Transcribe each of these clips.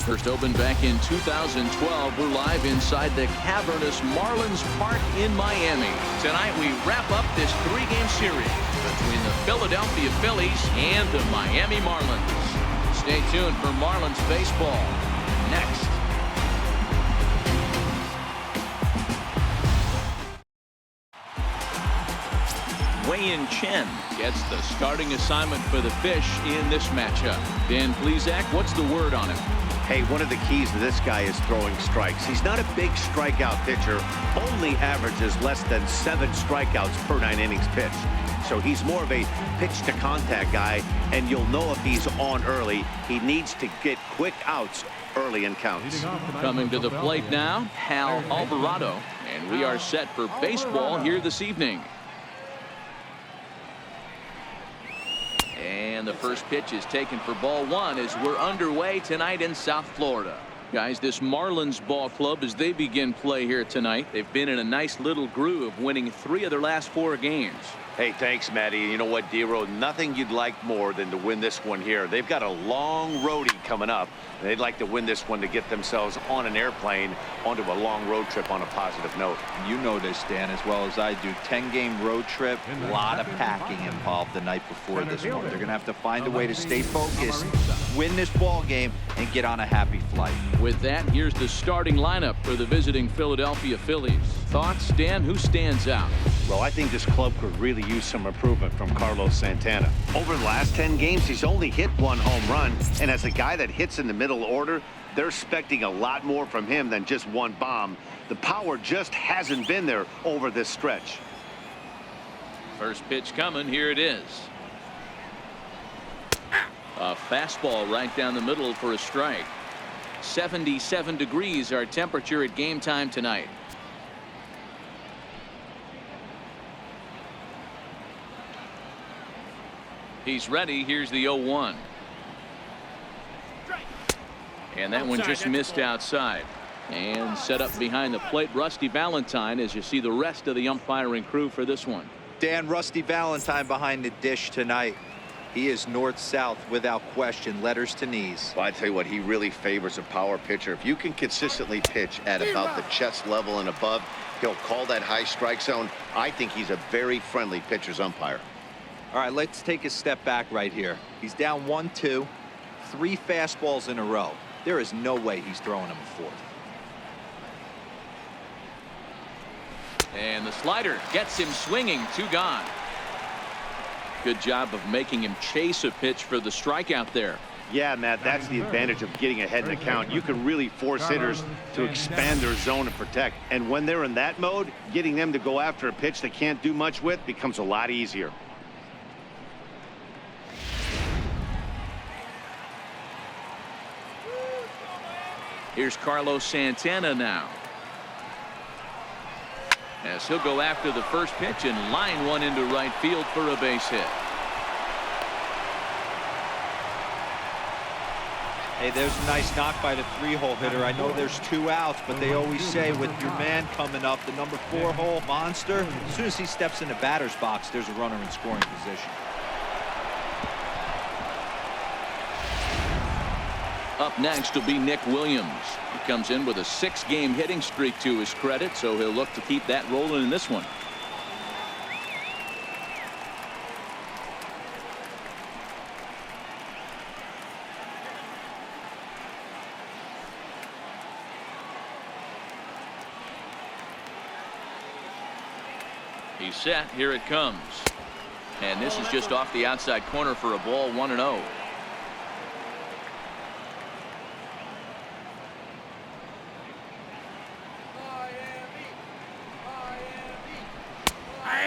First opened back in 2012. We're live inside the cavernous Marlins Park in Miami. Tonight we wrap up this three-game series between the Philadelphia Phillies and the Miami Marlins. Stay tuned for Marlins baseball next. Wei-Yin Chen gets the starting assignment for the Fish in this matchup. Dan Plesac, what's the word on him? Hey, one of the keys to this guy is throwing strikes. He's not a big strikeout pitcher, only averages less than 7 strikeouts per 9 innings pitched. So he's more of a pitch to contact guy, and you'll know if he's on early. He needs to get quick outs early in counts. Coming to the plate now, Hal Alvarado, and we are set for baseball here this evening. And the first pitch is taken for ball 1 as we're underway tonight in South Florida. Guys, this Marlins ball club, as they begin play here tonight, they've been in a nice little groove, winning 3 of their last 4 games. Hey, thanks, Matty. You know what, D-Row, nothing you'd like more than to win this one here. They've got a long roadie coming up, and they'd like to win this one to get themselves on an airplane onto a long road trip on a positive note. You know this, Dan, as well as I do. 10-game road trip, a lot of packing involved the night before this one. They're going to have to find a way to stay focused, win this ball game, and get on a happy flight. With that, here's the starting lineup for the visiting Philadelphia Phillies. Thoughts, Dan? Who stands out? Well, I think this club could really use some improvement from Carlos Santana. Over the last 10 games, he's only hit 1 home run, and as a guy that hits in the middle order, they're expecting a lot more from him than just 1 bomb. The power just hasn't been there over this stretch. First pitch coming. Here it is. A fastball right down the middle for a strike. 77 degrees our temperature at game time tonight. He's ready. Here's the 0-1. And that one just missed outside. And set up behind the plate, Rusty Valentine, as you see the rest of the umpiring crew for this one. Dan, Rusty Valentine behind the dish tonight. He is north-south without question, letters to knees. Well, I tell you what, he really favors a power pitcher. If you can consistently pitch at about the chest level and above, he'll call that high strike zone. I think he's a very friendly pitcher's umpire. All right, let's take a step back right here. He's down 1-2, 3 fastballs in a row. There is no way he's throwing him a 4th. And the slider gets him swinging. 2 gone. Good job of making him chase a pitch for the strikeout there. Yeah, Matt, that's the advantage of getting ahead in the count. You can really force hitters to expand their zone and protect. And when they're in that mode, getting them to go after a pitch they can't do much with becomes a lot easier. Here's Carlos Santana now, as he'll go after the first pitch and line one into right field for a base hit. Hey, there's a nice knock by the 3-hole hitter. I know there's 2 outs, but they always say with your man coming up, the number 4-hole monster, as soon as he steps in the batter's box, there's a runner in scoring position. Up next will be Nick Williams. He comes in with a 6-game hitting streak to his credit, so he'll look to keep that rolling in this one. He's set. Here it comes. And this is just off the outside corner for a ball, 1-0.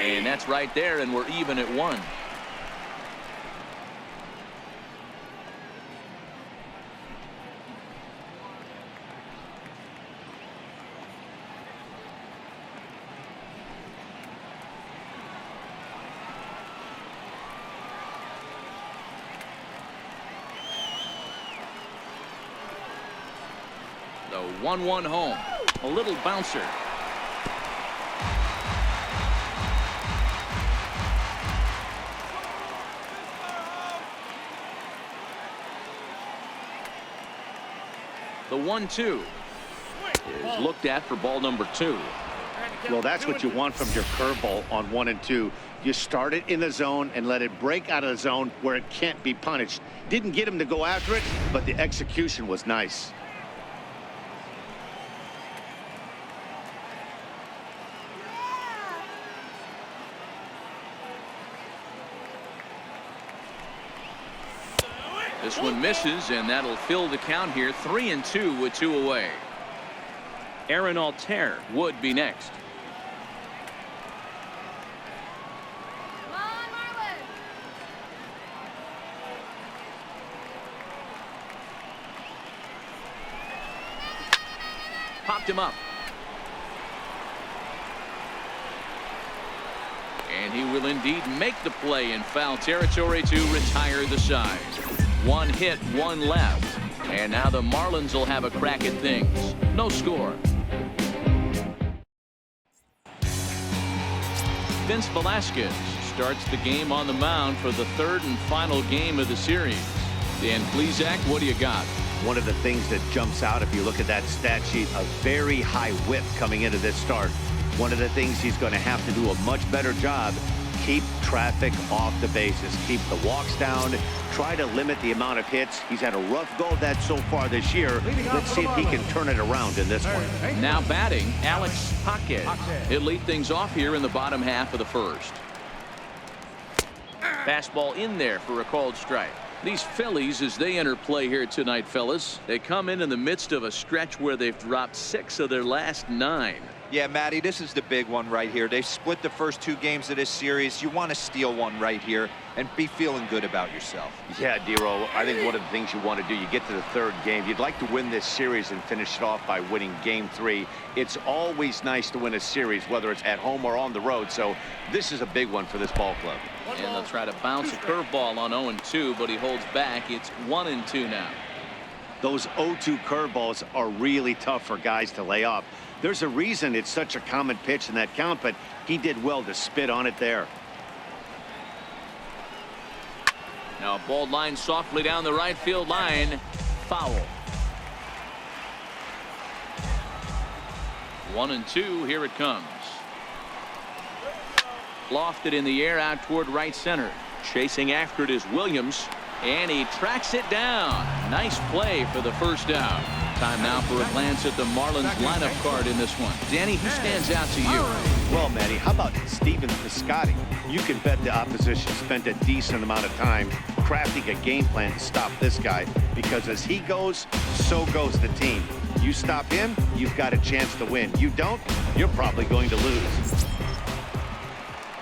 And that's right there, and we're even at 1. The 1-1 home. A little bouncer. The 1-2 is looked at for ball number 2. Well, that's what you want from your curveball on 1 and 2. You start it in the zone and let it break out of the zone where it can't be punished. Didn't get him to go after it, but the execution was nice. This one misses, and that'll fill the count here. 3-2 with 2 away. Aaron Altair would be next. Come on, Marlins. Popped him up. And he will indeed make the play in foul territory to retire the side. 1 hit, 1 left. And now the Marlins will have a crack at things. No score. Vince Velasquez starts the game on the mound for the 3rd and final game of the series. Dan Plesac, what do you got? One of the things that jumps out if you look at that stat sheet, a very high whip coming into this start. One of the things he's going to have to do a much better job, keep traffic off the bases, keep the walks down, try to limit the amount of hits. He's had a rough go of that so far this year. Let's see if he can turn it around in this one. Now batting, Alex Paquez. He'll lead things off here in the bottom half of the 1st. Fastball in there for a called strike. These Phillies, as they enter play here tonight, fellas, they come in the midst of a stretch where they've dropped 6 of their last 9. Yeah, Matty, this is the big one right here. They've split the first 2 games of this series. You want to steal one right here and be feeling good about yourself. Yeah, Dero, I think one of the things you want to do, you get to the 3rd game, you'd like to win this series and finish it off by winning game 3. It's always nice to win a series, whether it's at home or on the road. So this is a big one for this ball club. And they'll try to bounce a curveball on 0-2, but he holds back. It's 1-2 now. Those 0-2 curveballs are really tough for guys to lay off. There's a reason it's such a common pitch in that count, but he did well to spit on it there. Now a ball line softly down the right field line. Foul. 1-2. Here it comes. Lofted in the air out toward right center. Chasing after it is Williams, and he tracks it down. Nice play for the 1st down. Time now for a glance at the Marlins lineup card in this one. Danny, who stands out to you? Well, Manny, how about Steven Piscotty? You can bet the opposition spent a decent amount of time crafting a game plan to stop this guy, because as he goes, so goes the team. You stop him, you've got a chance to win. You don't, you're probably going to lose.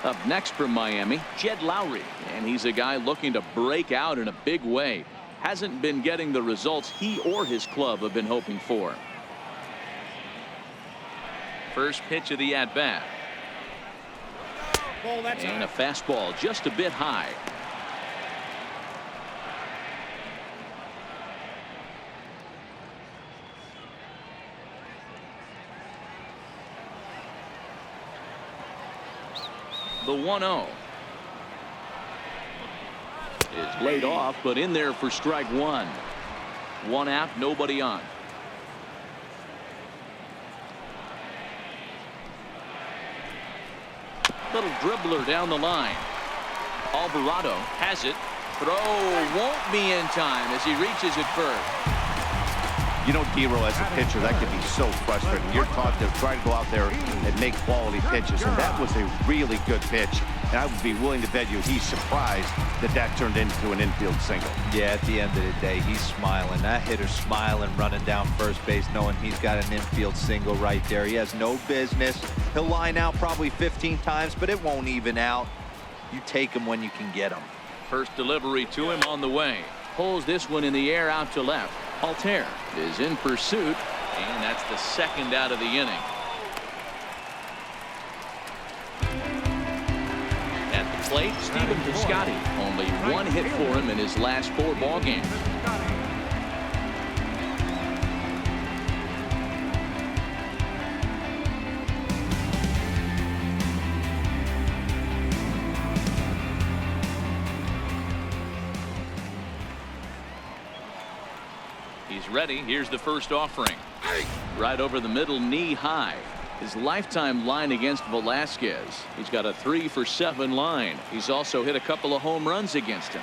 Up next from Miami, Jed Lowry, and he's a guy looking to break out in a big way. Hasn't been getting the results he or his club have been hoping for. First pitch of the at-bat. And a fastball just a bit high. The 1-0 is laid off, but in there for strike 1. 1 out, nobody on. Little dribbler down the line. Alvarado has it. Throw won't be in time as he reaches it first. You know, Dero, as a pitcher, that can be so frustrating. You're taught to try to go out there and make quality pitches, and that was a really good pitch. And I would be willing to bet you he's surprised that that turned into an infield single. Yeah, at the end of the day, he's smiling. That hitter's smiling, running down first base, knowing he's got an infield single right there. He has no business. He'll line out probably 15 times, but it won't even out. You take him when you can get him. First delivery to him on the way. Pulls this one in the air out to left. Altair is in pursuit, and that's the 2nd out of the inning. At the plate, Steven Piscotty. Only 1 hit for him in his last 4 ball games. He's ready. Here's the first offering. Right over the middle, knee high. His lifetime line against Velasquez. He's got a 3-for-7 line. He's also hit a couple of home runs against him.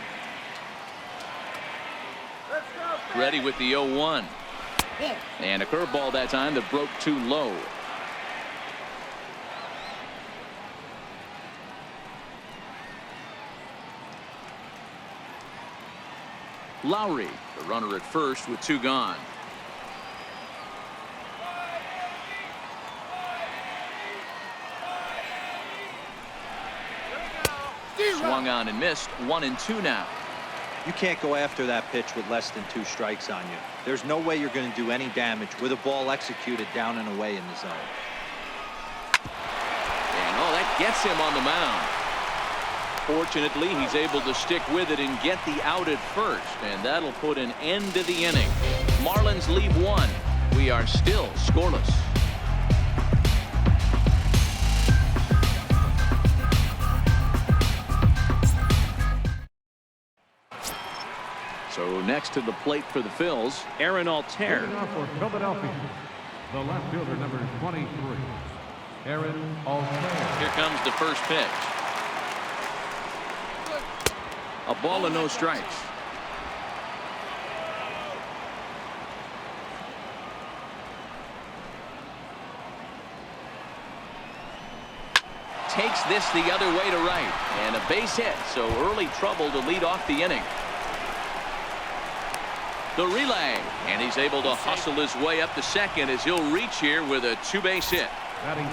Ready with the 0-1. And a curveball that time that broke too low. Lowry, the runner at first with 2 gone. Swung on and missed. 1-2 now. You can't go after that pitch with less than 2 strikes on you. There's no way you're going to do any damage with a ball executed down and away in the zone. And that gets him on the mound. Fortunately, he's able to stick with it and get the out at first, and that'll put an end to the inning. Marlins lead 1. We are still scoreless. So next to the plate for the Phils, Aaron Altair. For Philadelphia, the left fielder, number 23, Aaron Altair. Here comes the first pitch. A ball and no strikes. Takes this the other way to right, and a base hit, so early trouble to lead off the inning. The relay, and he's able to hustle his way up to second as he'll reach here with a 2-base hit. Batting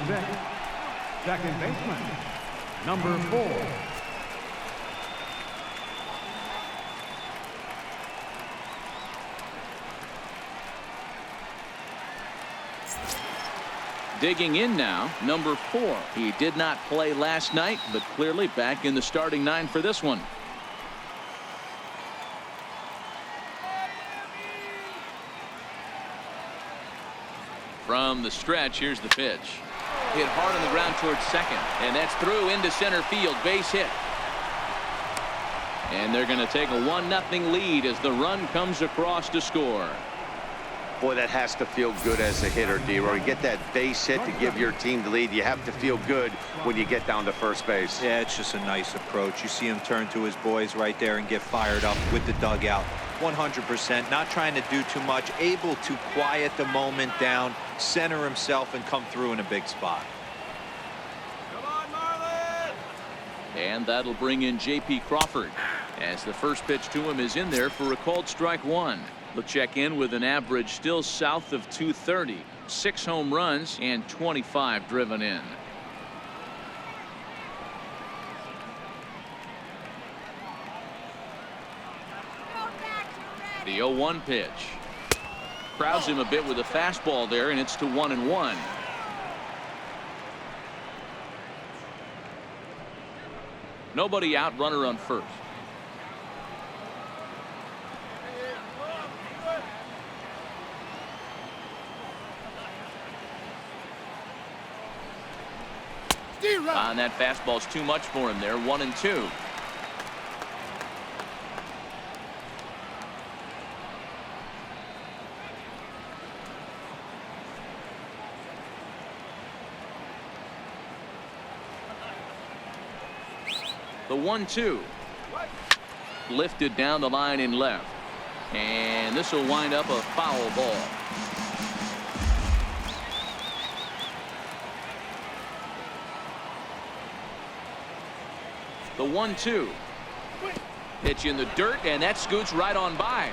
second baseman, number 4. Digging in now, number 4. He did not play last night, but clearly back in the starting 9 for this one. From the stretch, here's the pitch. Hit hard on the ground towards second, and that's through into center field. Base hit. And they're going to take a 1-0 lead as the run comes across to score. Boy, that has to feel good as a hitter, D-Roy. You get that base hit to give your team the lead. You have to feel good when you get down to first base. Yeah, it's just a nice approach. You see him turn to his boys right there and get fired up with the dugout. 100%, not trying to do too much, able to quiet the moment down, center himself, and come through in a big spot. Come on, Marlins! And that'll bring in J.P. Crawford as the first pitch to him is in there for a called strike 1. He'll check in with an average still south of 230, 6 home runs and 25 driven in. The 0-1 pitch. Crowds him a bit with a fastball there, and it's to 1-1. Nobody out, runner on first. And that fastball's too much for him there. 1-2. The 1-2. Lifted down the line in left. And this will wind up a foul ball. The 1-2. Pitch in the dirt, and that scoots right on by.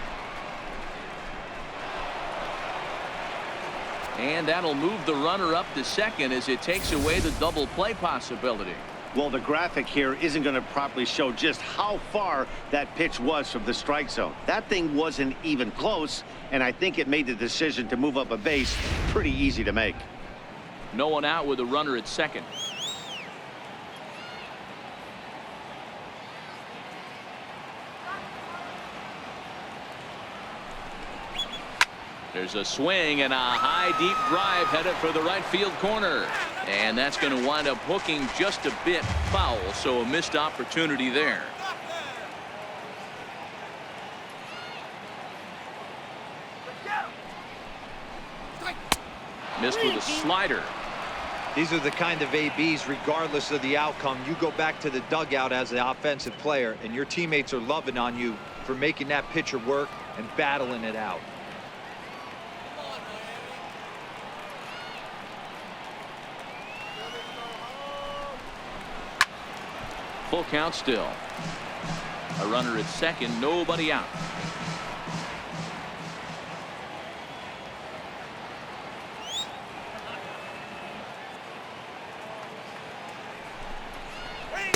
And that'll move the runner up to second as it takes away the double play possibility. Well, the graphic here isn't going to properly show just how far that pitch was from the strike zone. That thing wasn't even close, and I think it made the decision to move up a base pretty easy to make. No one out with a runner at second. There's a swing and a high deep drive headed for the right field corner, and that's going to wind up hooking just a bit foul, so a missed opportunity there. Missed with a slider. These are the kind of ABs, regardless of the outcome. You go back to the dugout as the offensive player, and your teammates are loving on you for making that pitcher work and battling it out. Full count still. A runner at second, nobody out.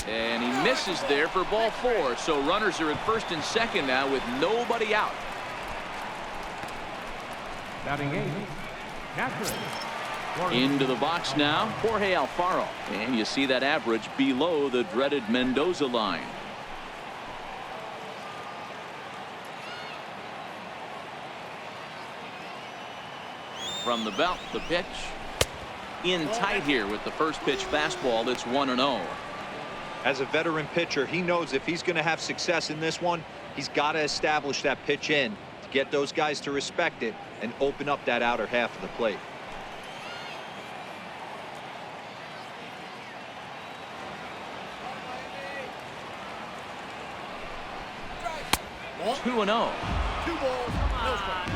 And he misses there for ball 4. So runners are at first and second now with nobody out. Batting 8, catcher. Into the box now, Jorge Alfaro. And you see that average below the dreaded Mendoza line. From the belt, the pitch. In tight here with the first pitch fastball. That's 1-0. As a veteran pitcher, he knows if he's going to have success in this one, he's got to establish that pitch in to get those guys to respect it and open up that outer half of the plate. Ball 2-0. 2 balls, no strikes.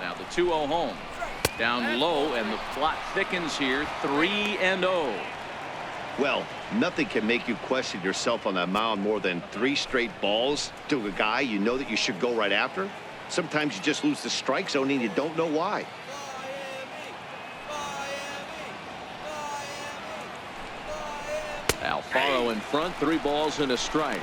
Now the 2-0 home. Down low, and the plot thickens here. 3-0. Well, nothing can make you question yourself on that mound more than 3 straight balls to a guy you know that you should go right after. Sometimes you just lose the strike zone and you don't know why. Alfaro in front, 3 balls and a strike.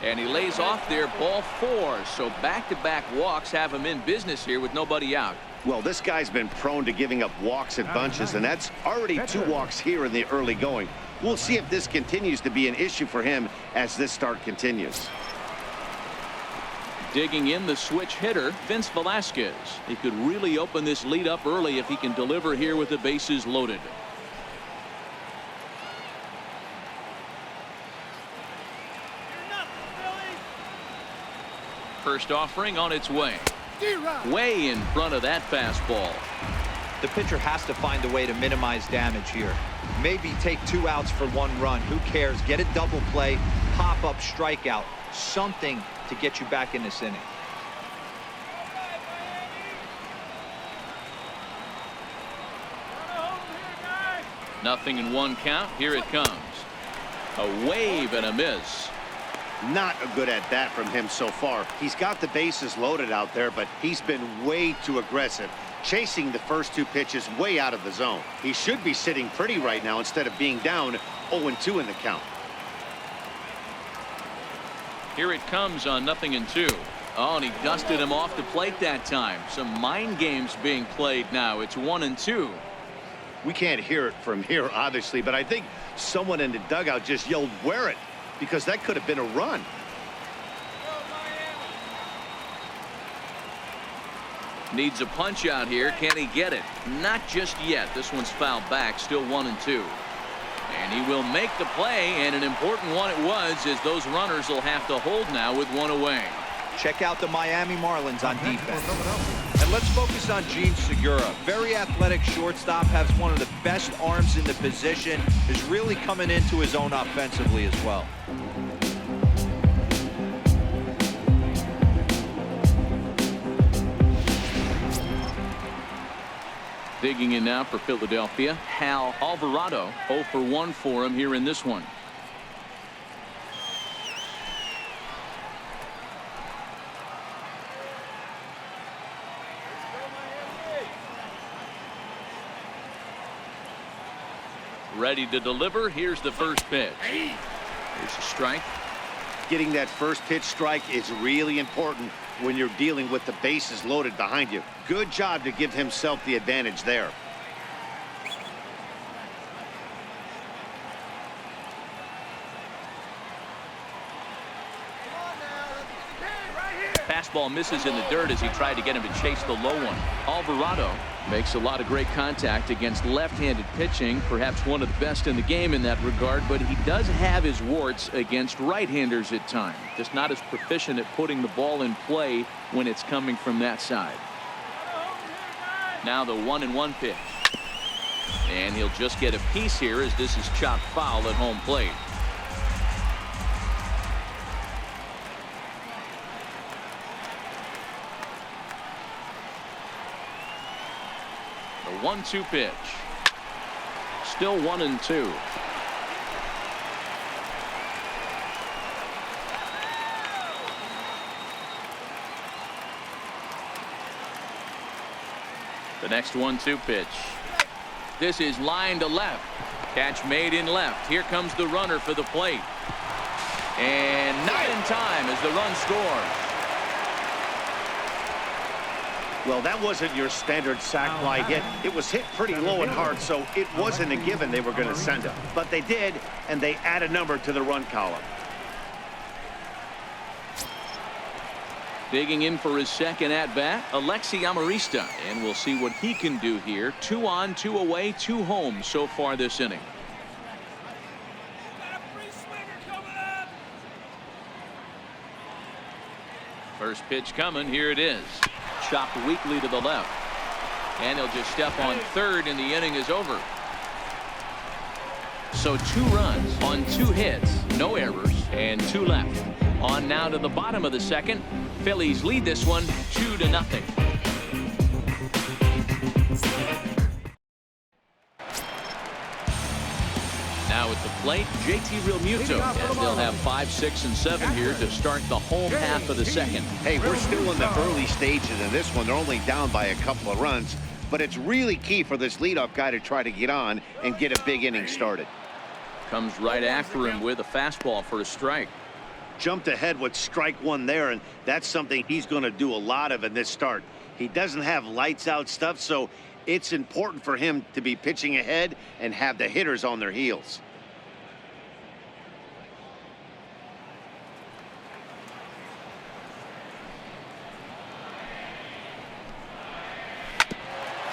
And he lays off there, ball 4. So back-to-back walks have him in business here with nobody out. Well, this guy's been prone to giving up walks at bunches, and that's already 2 walks here in the early going. We'll see if this continues to be an issue for him as this start continues. Digging in the switch hitter, Vince Velasquez. He could really open this lead up early if he can deliver here with the bases loaded. First offering on its way. Way in front of that fastball. The pitcher has to find a way to minimize damage here. Maybe take 2 outs for 1 run. Who cares? Get a double play, pop up, strikeout, something to get you back in this inning. Nothing in 1 count. Here it comes. A wave and a miss. Not a good at bat from him so far. He's got the bases loaded out there, but he's been way too aggressive, chasing the first 2 pitches way out of the zone. He should be sitting pretty right now instead of being down 0-2 in the count. Here it comes on 0-2. Oh, and he dusted him off the plate that time. Some mind games being played now. It's 1-2. We can't hear it from here, obviously, but I think someone in the dugout just yelled, "Wear it," because that could have been a run. Needs a punch out here. Can he get it? Not just yet. This one's fouled back. Still 1-2. And he will make the play, and an important one it was, as those runners will have to hold now with 1 away. Check out the Miami Marlins on defense. And let's focus on Gene Segura. Very athletic shortstop, has one of the best arms in the position, is really coming into his own offensively as well. Digging in now for Philadelphia, Hal Alvarado. 0 for 1 for him here in this one. Ready to deliver. Here's the first pitch. Here's a strike. Getting that first pitch strike is really important when you're dealing with the bases loaded behind you. Good job to give himself the advantage there. Fastball misses in the dirt as he tried to get him to chase the low one. Alvarado makes a lot of great contact against left-handed pitching, perhaps one of the best in the game in that regard, but he does have his warts against right-handers at times. Just not as proficient at putting the ball in play when it's coming from that side. Now the 1-1 pitch. And he'll just get a piece here as this is chopped foul at home plate. The 1-2 pitch. Still 1-2. The next 1-2 pitch. This is line to left. Catch made in left. Here comes the runner for the plate. And not in time as the run scores. Well, that wasn't your standard sac fly hit. It was hit pretty low and hard, so it wasn't a given they were going to send it. But they did, and they add a number to the run column. Digging in for his second at-bat, Alexi Amarista. And we'll see what he can do here. 2 on, 2 away, 2 home so far this inning. First pitch coming. Here it is. Chopped weakly to the left. And he'll just step on third, and the inning is over. So 2 runs on 2 hits, no errors, and 2 left. On now to the bottom of the second. Phillies lead this one 2-0. Now at the plate, JT Realmuto, and they'll have 5, 6, and 7 here to start the home half of the second. Hey, we're still in the early stages in this one. They're only down by a couple of runs, but it's really key for this leadoff guy to try to get on and get a big inning started. Comes right after him with a fastball for a strike. Jumped ahead with strike 1 there, and that's something he's going to do a lot of in this start. He doesn't have lights out stuff, so it's important for him to be pitching ahead and have the hitters on their heels.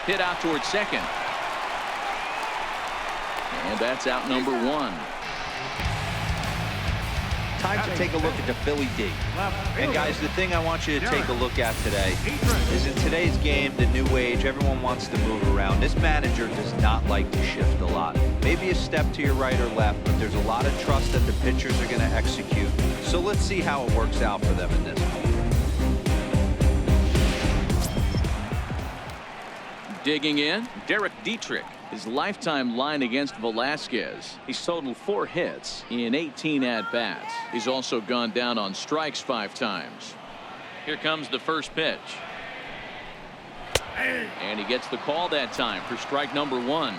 Hit out towards second. And that's out number 1. Time to take a look at the Philly D. And guys, the thing I want you to take a look at today is in today's game, the new age, everyone wants to move around. This manager does not like to shift a lot. Maybe a step to your right or left, but there's a lot of trust that the pitchers are going to execute. So let's see how it works out for them in this one. Digging in, Derek Dietrich. His lifetime line against Velasquez. He's totaled 4 hits in 18 at-bats. He's also gone down on strikes 5 times. Here comes the first pitch. And he gets the call that time for strike number 1.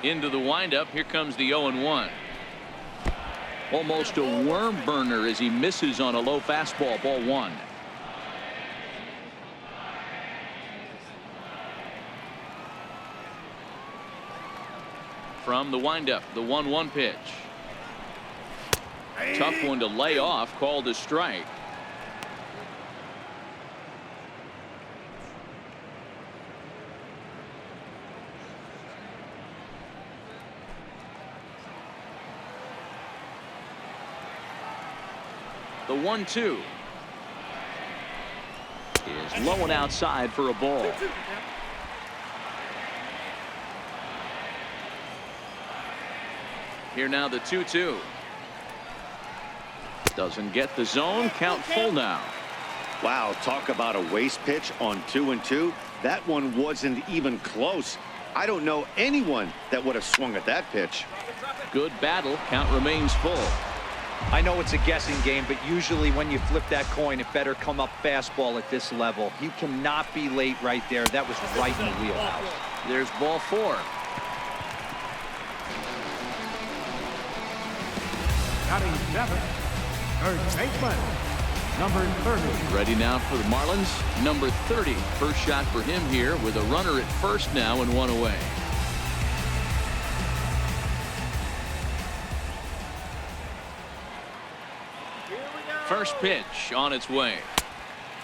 Into the windup. Here comes the 0-1. Almost a worm burner as he misses on a low fastball. Ball 1. From the windup, the 1-1 pitch. Tough one to lay off. Called a strike. The 1-2 is low and outside for a ball. Here now the 2-2. Doesn't get the zone. Count full now. Wow, talk about a waste pitch on 2-2. That one wasn't even close. I don't know anyone that would have swung at that pitch. Good battle. Count remains full. I know it's a guessing game, but usually when you flip that coin, it better come up fastball at this level. You cannot be late right there. That was right in the wheelhouse. There's ball 4. Batting 7th, third baseman, number 30. Ready now for the Marlins. Number 30. First shot for him here with a runner at first now and 1 away. First pitch on its way.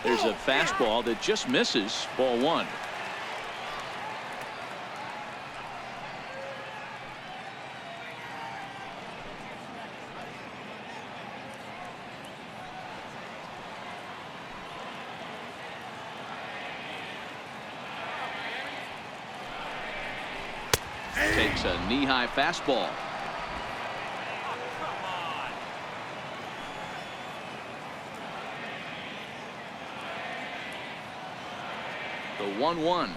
There's a fastball that just misses. Ball 1. Takes a knee-high fastball. The 1-1.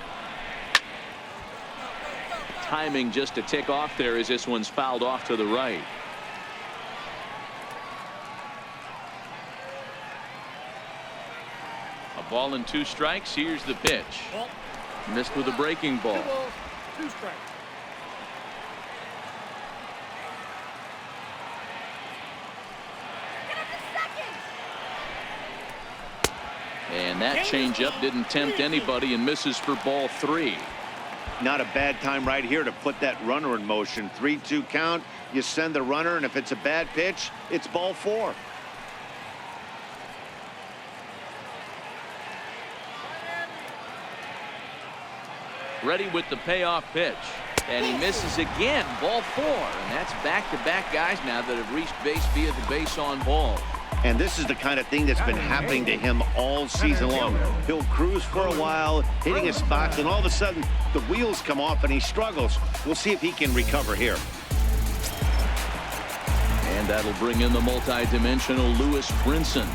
Timing just a tick off there as this one's fouled off to the right. A ball and 2 strikes. Here's the pitch. Missed with a breaking ball. 2 balls, 2 strikes. And that changeup didn't tempt anybody and misses for ball 3. Not a bad time right here to put that runner in motion. 3-2 count. You send the runner, and if it's a bad pitch, it's ball 4. Ready with the payoff pitch. And he misses again. Ball 4. And that's back-to-back guys now that have reached base via the base on balls. And this is the kind of thing that's been happening to him all season long. He'll cruise for a while, hitting his spots, and all of a sudden the wheels come off and he struggles. We'll see if he can recover here. And that'll bring in the multi-dimensional Lewis Brinson.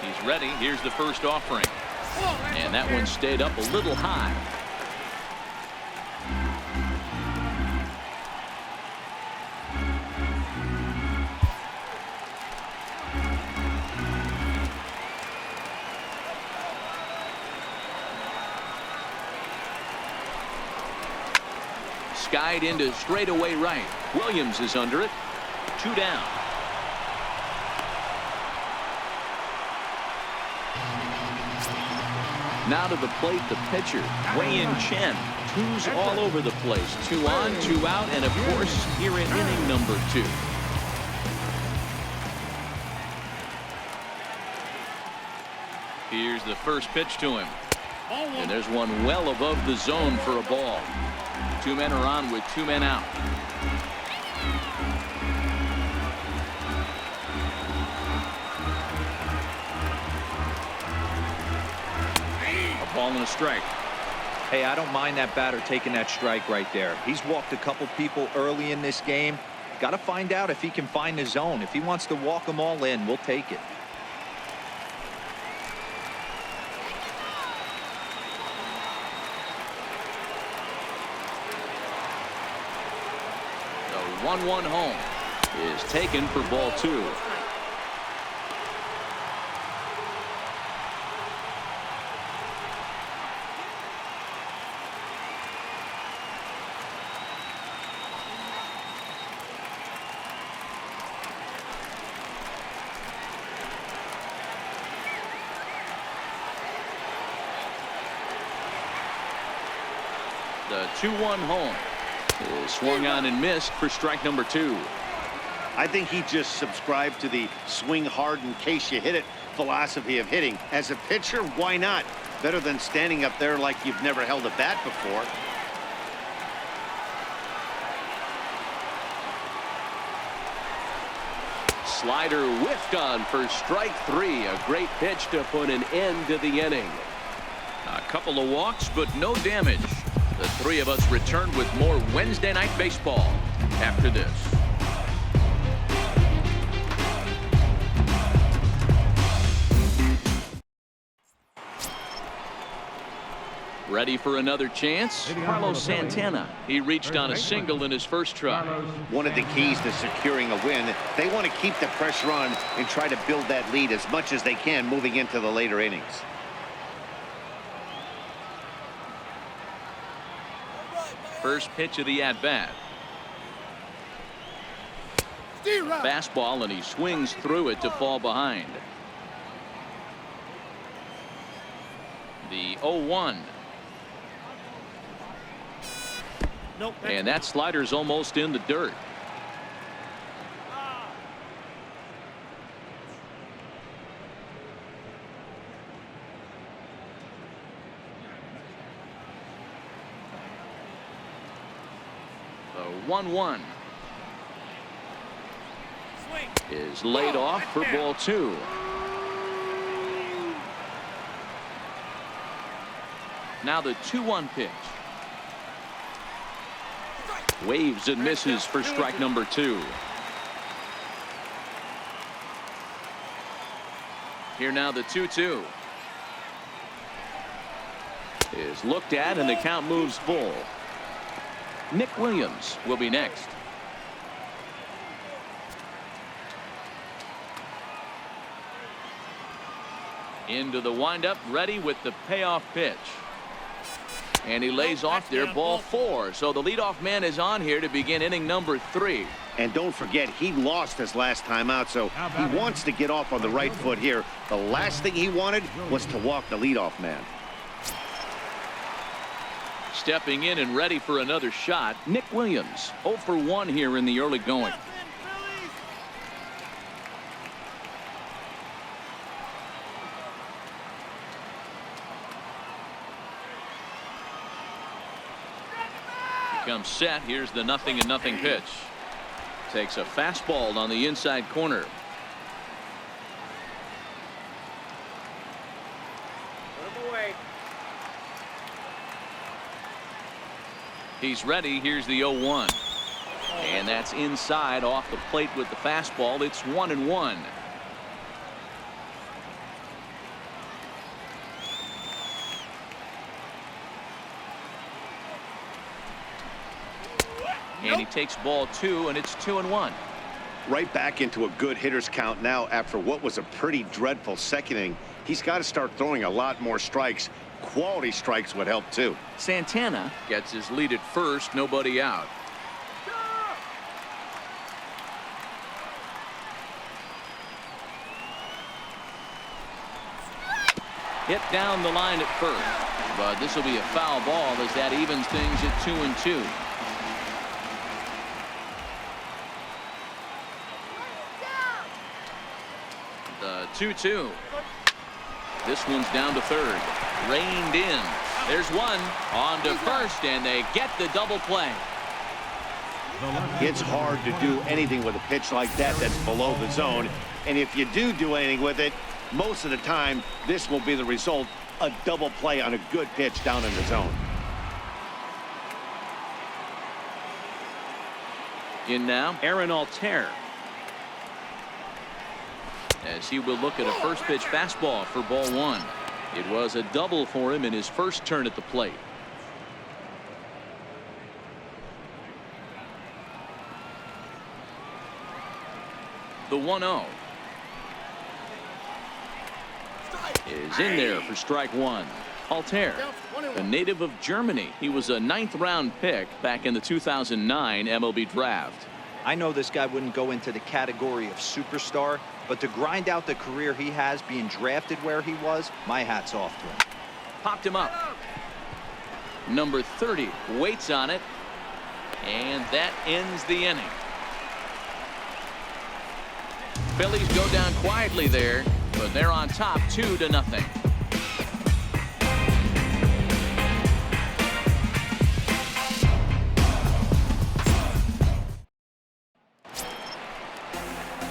He's ready. Here's the first offering. And that one stayed up a little high. Skied into straightaway right. Williams is under it. 2 down. Now to the plate, the pitcher, Wei-Yin Chen. 2s all over the place. 2 on, 2 out, and of course, here in inning number 2. Here's the first pitch to him. And there's one well above the zone for a ball. 2 men are on with 2 men out. Ball and a strike. Hey, I don't mind that batter taking that strike right there. He's walked a couple people early in this game. Got to find out if he can find the zone. If he wants to walk them all in, we'll take it. The 1-1 home is taken for ball 2. The 2-1 home is swung on and missed for strike number 2. I think he just subscribed to the swing hard in case you hit it philosophy of hitting. As a pitcher, why not? Better than standing up there like you've never held a bat before. Slider whiffed on for strike 3. A great pitch to put an end to the inning. A couple of walks, but no damage. The 3 of us return with more Wednesday Night Baseball after this. Ready for another chance? Carlos Santana. He reached on a single in his first try. One of the keys to securing a win, they want to keep the pressure on and try to build that lead as much as they can moving into the later innings. First pitch of the at-bat. Fastball, and he swings through it to fall behind. The 0-1. Nope. And that slider's almost in the dirt. The 1-1 is laid off for ball 2. Now the 2-1 pitch. Waves and misses for strike number 2. Here now the 2-2 is looked at, and the count moves full. Nick Williams will be next. Into the windup, ready with the payoff pitch. And he lays off there, ball 4. So the leadoff man is on here to begin inning number 3. And don't forget, he lost his last time out, so he wants to get off on the right foot here. The last thing he wanted was to walk the leadoff man. Stepping in and ready for another shot, Nick Williams. 0 for 1 here in the early going. Comes set. Here's the 0-0 pitch. Takes a fastball on the inside corner. He's ready. Here's the 0-1. And that's inside off the plate with the fastball. It's 1-1. And he takes ball 2, and it's 2-1. Right back into a good hitter's count now after what was a pretty dreadful second inning. He's got to start throwing a lot more strikes. Quality strikes would help too. Santana gets his lead at first, nobody out. Hit down the line at first, but this will be a foul ball as that evens things at 2-2. The 2-2. This one's down to third. Reined in. There's one on to first, and they get the double play. It's hard to do anything with a pitch like that that's below the zone. And if you do anything with it, most of the time, this will be the result. A double play on a good pitch down in the zone. In now, Aaron Altair. As he will look at a first pitch fastball for ball 1. It was a double for him in his first turn at the plate. The 1-0 is in there for strike 1. Altair, a native of Germany. He was a 9th round pick back in the 2009 MLB draft. I know this guy wouldn't go into the category of superstar, but to grind out the career he has being drafted where he was, my hat's off to him. Popped him up. Number 30 waits on it, and that ends the inning. Phillies go down quietly there, but they're on top 2-0.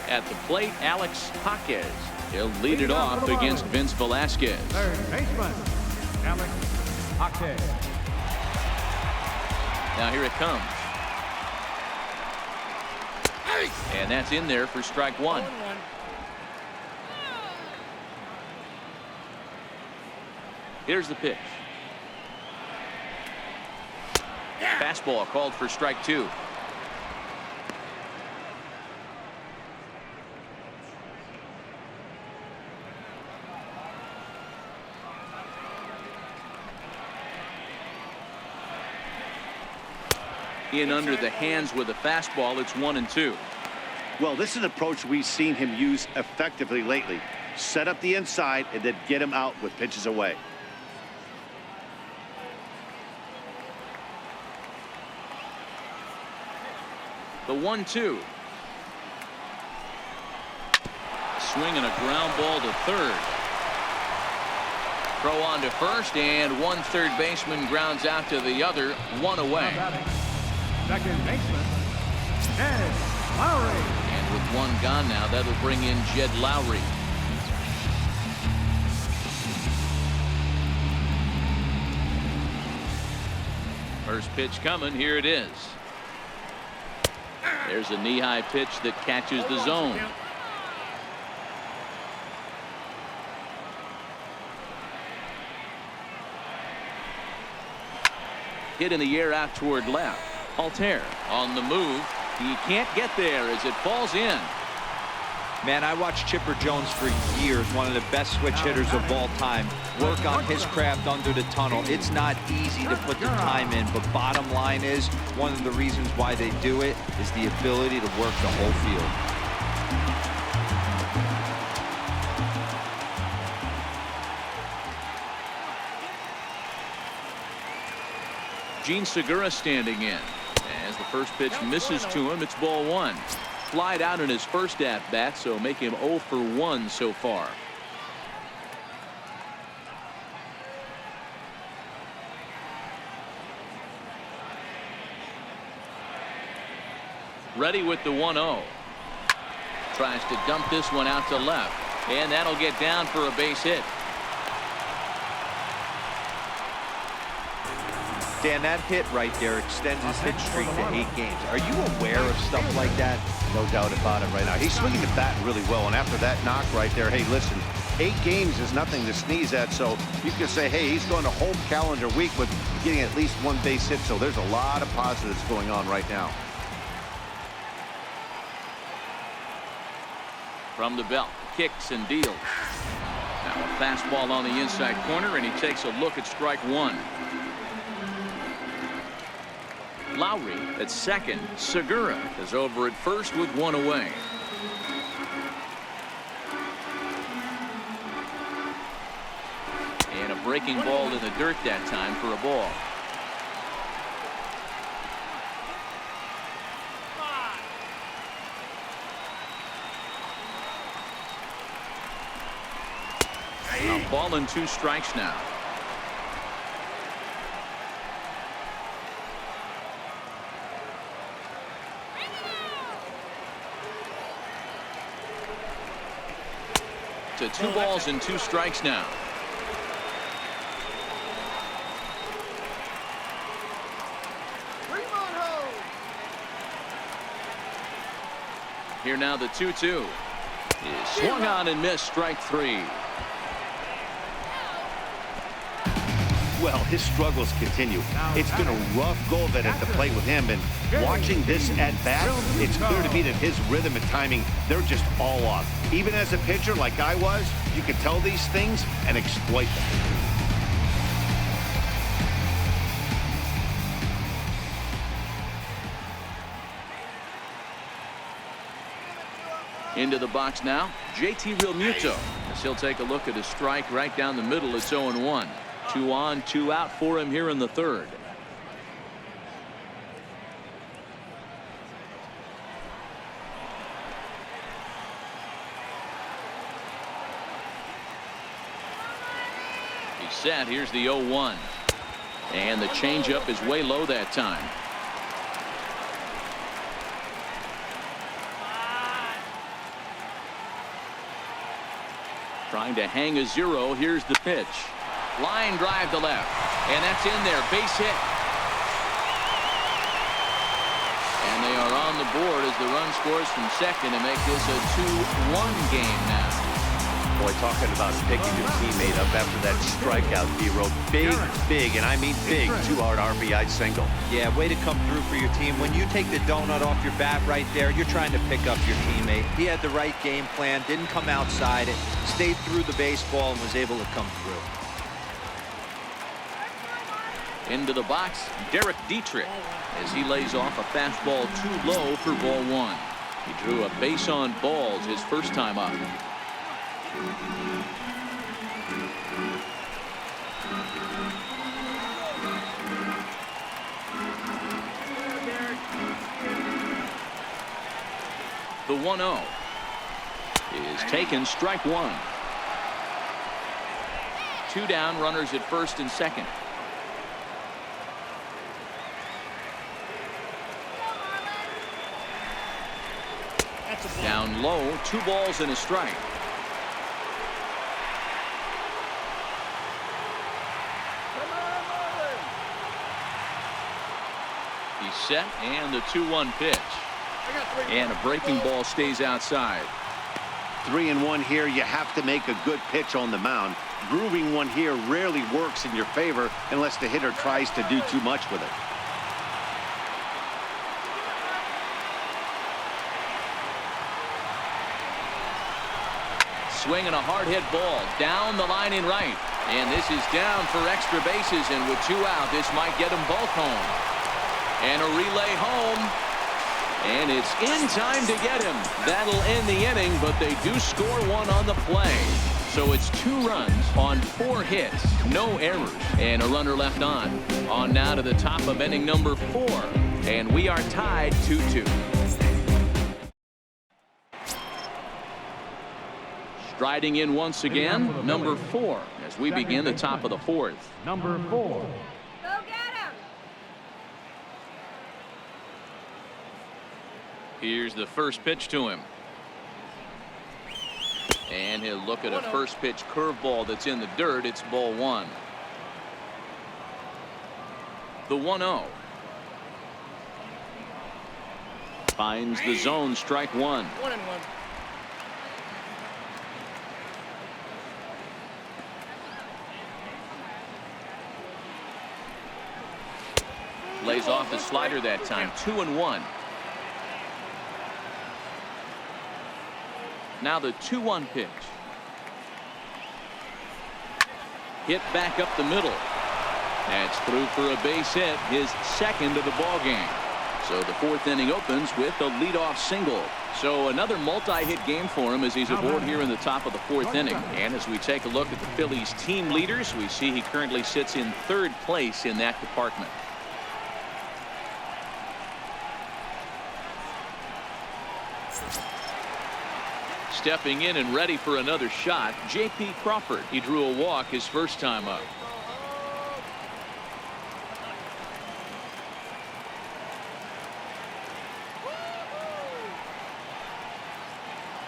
At the plate, Alex Jaquez. He'll lead it off against Vince Velasquez. Third baseman, Alex Jaquez. Now here it comes. And that's in there for strike 1. Here's the pitch. Fastball called for strike 2. In under the hands with a fastball. It's 1-2. Well, this is an approach we've seen him use effectively lately. Set up the inside and then get him out with pitches away. The 1-2. Swing and a ground ball to third. Throw on to first, and one third baseman grounds out to the other. One away. Second baseman, Jed Lowry. And with one gone now, that'll bring in Jed Lowry. First pitch coming. Here it is. There's a knee-high pitch that catches the zone. Hit in the air out toward left. Altair on the move. He can't get there as it falls in. Man, I watched Chipper Jones for years, one of the best switch hitters of all time. Work on his craft under the tunnel. It's not easy to put the time in, but bottom line is, one of the reasons why they do it is the ability to work the whole field. Gene Segura standing in. As the first pitch misses to him, it's ball 1. Flied out in his first at-bat, so make him 0 for 1 so far. Ready with the 1-0. Tries to dump this one out to left, and that'll get down for a base hit. Dan, that hit right there extends his hit streak to 8 games. Are you aware of stuff like that? No doubt about it right now. He's swinging the bat really well, and after that knock right there, hey, listen, 8 games is nothing to sneeze at, so you can say, hey, he's going a whole calendar week with getting at least 1 base hit, so there's a lot of positives going on right now. From the belt, kicks and deals. Now a fastball on the inside corner, and he takes a look at strike 1. Lowry at second. Segura is over at first with 1 away. And a breaking ball in the dirt that time for a ball. A ball and 2 strikes now. To 2 balls and 2 strikes now. Here now the 2-2 is swung on and missed. Strike 3. Well, his struggles continue. It's been a rough go of it at the plate with him, and watching this at bat, it's clear to me that his rhythm and timing, they're just all off. Even as a pitcher like I was, you can tell these things and exploit them. Into the box now, JT Realmuto, as he'll take a look at his strike right down the middle. It's 0-1. 2 on, 2 out for him here in the third. He's set. Here's the 0-1. And the changeup is way low that time. Trying to hang a 0. Here's the pitch. Line drive to left, and that's in there. Base hit. And they are on the board as the run scores from second to make this a 2-1 game now. Boy, talking about picking your teammate up after that strikeout, D-Row. Big, and I mean big, 2-out RBI single. Yeah, way to come through for your team. When you take the donut off your bat right there, you're trying to pick up your teammate. He had the right game plan, didn't come outside it, stayed through the baseball, and was able to come through. Into the box, Derek Dietrich, as he lays off a fastball too low for ball one. He drew a base on balls his first time up. The 1-0 is taken, strike one. 2 down, runners at first and second. Down low, 2 balls and a strike. He's set, and the 2-1 pitch. And a breaking ball stays outside. 3-1 here. You have to make a good pitch on the mound. Grooving one here rarely works in your favor unless the hitter tries to do too much with it. Swinging a hard hit ball down the line in right, and this is down for extra bases, and with 2 out, this might get them both home. And a relay home, and it's in time to get him. That'll end the inning, but they do score 1 on the play. So it's 2 runs on 4 hits, no errors, and a runner left on. On now to the top of inning number 4, and we are tied 2-2. Striding in once again, number 4, as we begin the top of the 4th. Number 4. Go get him. Here's the first pitch to him. And he'll look at a first pitch curveball that's in the dirt. It's ball 1. The 1-0. Finds the zone, strike 1. 1-1. Lays off the slider that time. 2-1. Now the 2-1 pitch. Hit back up the middle. That's through for a base hit, his second of the ball game. So the 4th inning opens with a leadoff single. So another multi-hit game for him as he's aboard here in the top of the 4th inning. And as we take a look at the Phillies team leaders, we see he currently sits in 3rd place in that department. Stepping in and ready for another shot, J.P. Crawford. He drew a walk his first time up.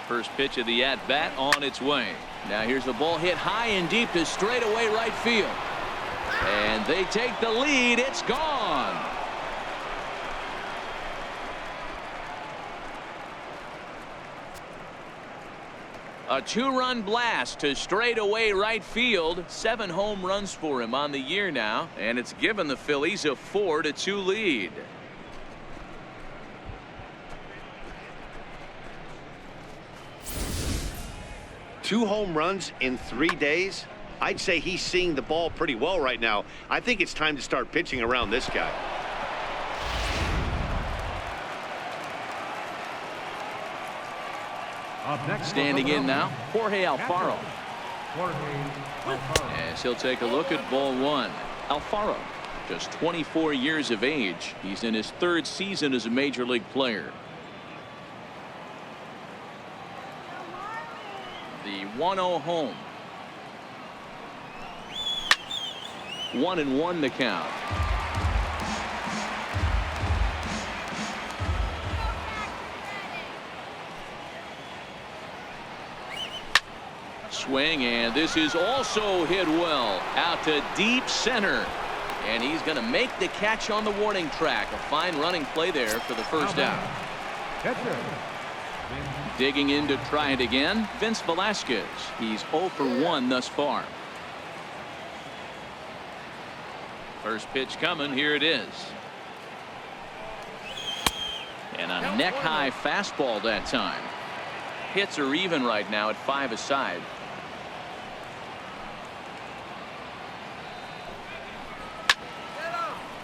First pitch of the at-bat on its way. Now here's the ball hit high and deep to straightaway right field. And they take the lead. It's gone. A 2-run blast to straightaway right field. 7 home runs for him on the year now, and it's given the Phillies a 4-2 lead. Two home runs in 3 days. I'd say he's seeing the ball pretty well right now. I think it's time to start pitching around this guy. Standing in now, Jorge Alfaro. As he'll take a look at ball 1. Alfaro, just 24 years of age. He's in his 3rd season as a major league player. The 1-0 home. 1-1 the count. Swing, and this is also hit well out to deep center, and he's going to make the catch on the warning track. A fine running play there for the first out. Digging in to try it again, Vince Velasquez. He's 0 for 1 thus far. First pitch coming. Here it is. And a neck-high fastball that time. Hits are even right now at 5 aside.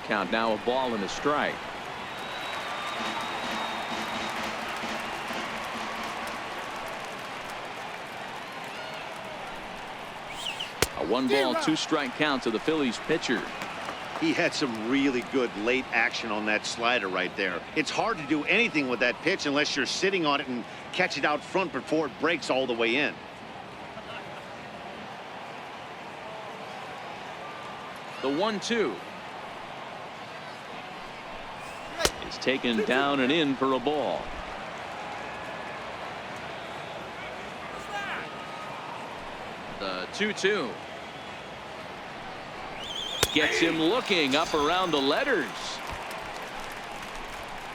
Count now, a ball and a strike. A 1-ball, 2-strike count to the Phillies pitcher. He had some really good late action on that slider right there. It's hard to do anything with that pitch unless you're sitting on it and catch it out front before it breaks all the way in. The 1-2 is taken down and in for a ball. The 2-2 gets him looking up around the letters.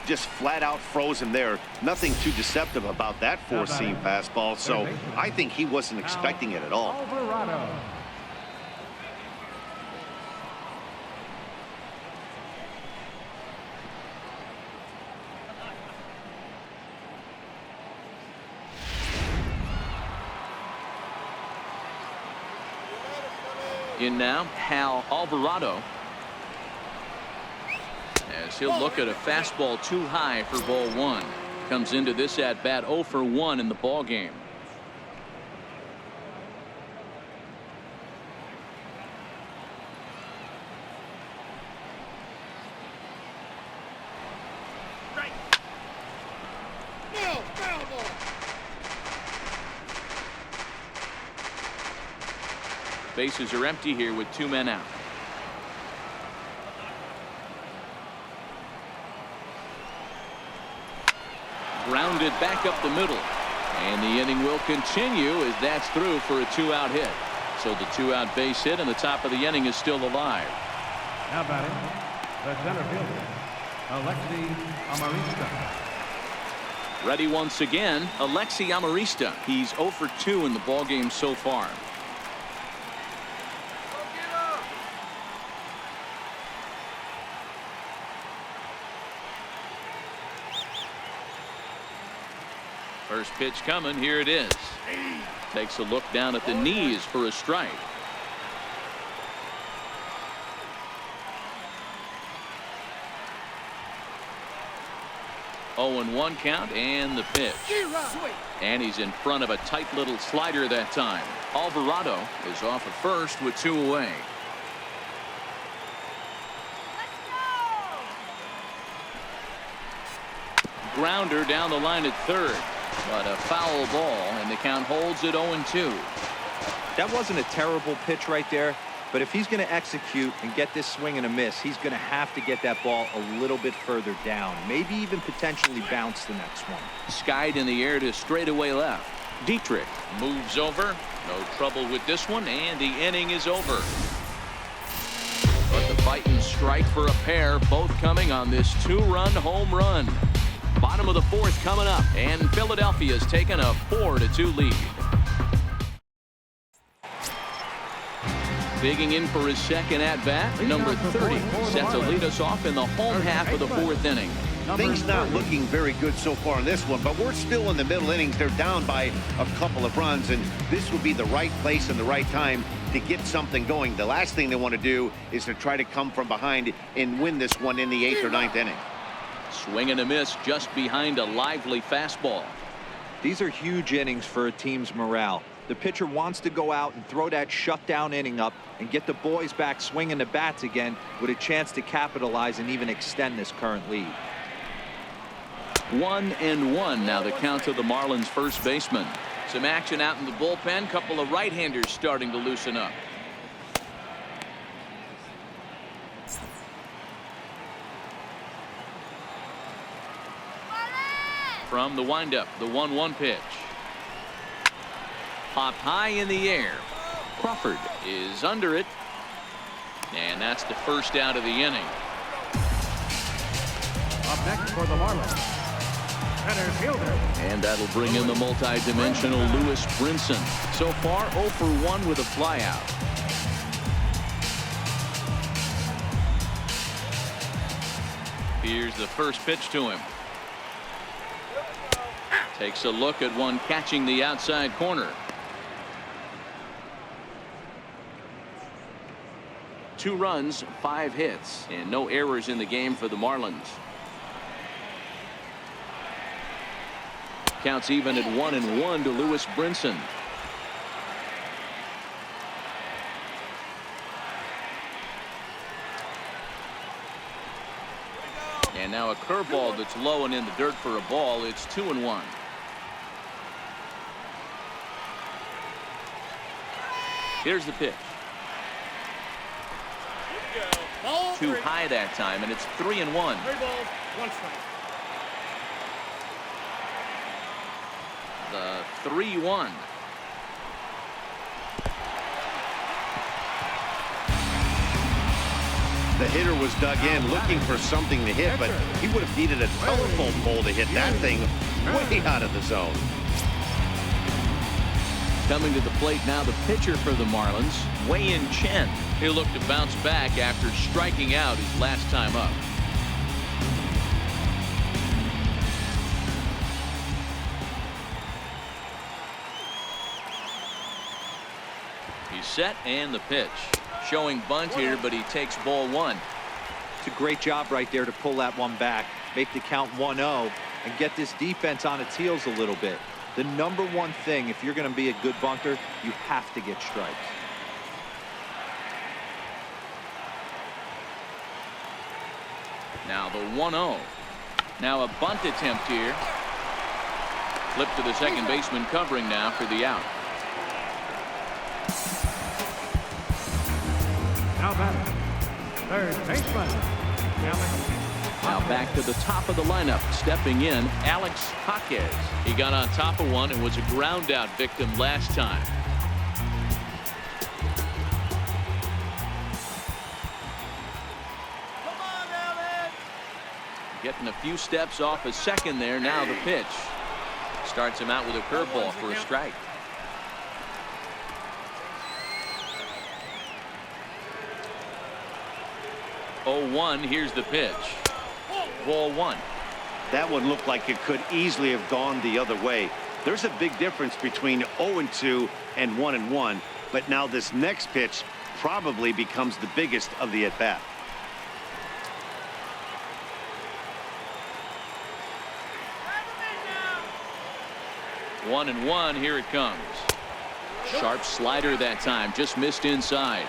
Just flat out froze him there. Nothing too deceptive about that four-seam fastball, so I think he wasn't expecting it at all. Alvarado. In now, Hal Alvarado, as he'll look at a fastball too high for ball 1. Comes into this at bat 0 for 1 in the ball game. Bases are empty here with 2 men out. Grounded back up the middle. And the inning will continue as that's through for a 2-out hit. So the 2-out base hit and the top of the inning is still alive. Now batting, the center fielder, Alexi Amarista. Ready once again, Alexi Amarista. He's 0 for 2 in the ballgame so far. First pitch coming. Here it is. Takes a look down at the knees for a strike. Oh, and 1 count and the pitch. And he's in front of a tight little slider that time. Alvarado is off at first with 2 away. Grounder down the line at third. But a foul ball, and the count holds at 0-2. That wasn't a terrible pitch right there, but if he's going to execute and get this swing and a miss, he's going to have to get that ball a little bit further down, maybe even potentially bounce the next one. Skied in the air to straightaway left. Dietrich moves over. No trouble with this one, and the inning is over. But the fighting strike for a pair, both coming on this 2-run home run. Bottom of the 4th coming up, and Philadelphia's taken a 4-2 lead. Digging in for his second at-bat, number 30, set to lead us off in the home half of the 4th inning. Things not looking very good so far in this one, but we're still in the middle innings. They're down by a couple of runs, and this would be the right place and the right time to get something going. The last thing they want to do is to try to come from behind and win this one in the 8th or 9th inning. Swing and a miss just behind a lively fastball. These are huge innings for a team's morale. The pitcher wants to go out and throw that shutdown inning up and get the boys back swinging the bats again with a chance to capitalize and even extend this current lead. 1-1 now the count to the Marlins first baseman. Some action out in the bullpen. Couple of right-handers starting to loosen up. From the windup, the 1-1 pitch. Popped high in the air. Crawford is under it. And that's the first out of the inning. Up next for the Marlins, Center fielder. And that'll bring in the multi-dimensional Lewis Brinson. So far, 0 for 1 with a flyout. Here's the first pitch to him. Takes a look at one catching the outside corner. 2 runs, 5 hits, and no errors in the game for the Marlins. Counts even at 1-1 to Lewis Brinson. And now a curveball that's low and in the dirt for a ball. It's 2-1. Here's the pitch. Too high that time, and it's 3-1. 3 balls, 1 strike. The 3-1. The hitter was dug in looking for something to hit, but he would have needed a telephone pole to hit that thing way out of the zone. Coming to the plate now, the pitcher for the Marlins, Wei-Yin Chen. He'll look to bounce back after striking out his last time up. He's set, and the pitch. Showing bunt here, but he takes ball 1. It's a great job right there to pull that one back, make the count 1-0, and get this defense on its heels a little bit. The number one thing, if you're going to be a good bunter, you have to get strikes. Now the 1-0. Now a bunt attempt here. Flip to the second baseman covering now for the out. Now batting, third baseman, Alex. Now back to the top of the lineup, stepping in, Alex Jaquez. He got on top of one and was a ground out victim last time. Come on, Alex. Getting a few steps off a second there. Now the pitch. Starts him out with a curveball for a strike. Oh, 1. Here's the pitch. Ball 1. That one looked like it could easily have gone the other way. There's a big difference between 0-2 and 1-1, but now this next pitch probably becomes the biggest of the at-bat. One and 1. Here it comes. Sharp slider that time, just missed inside.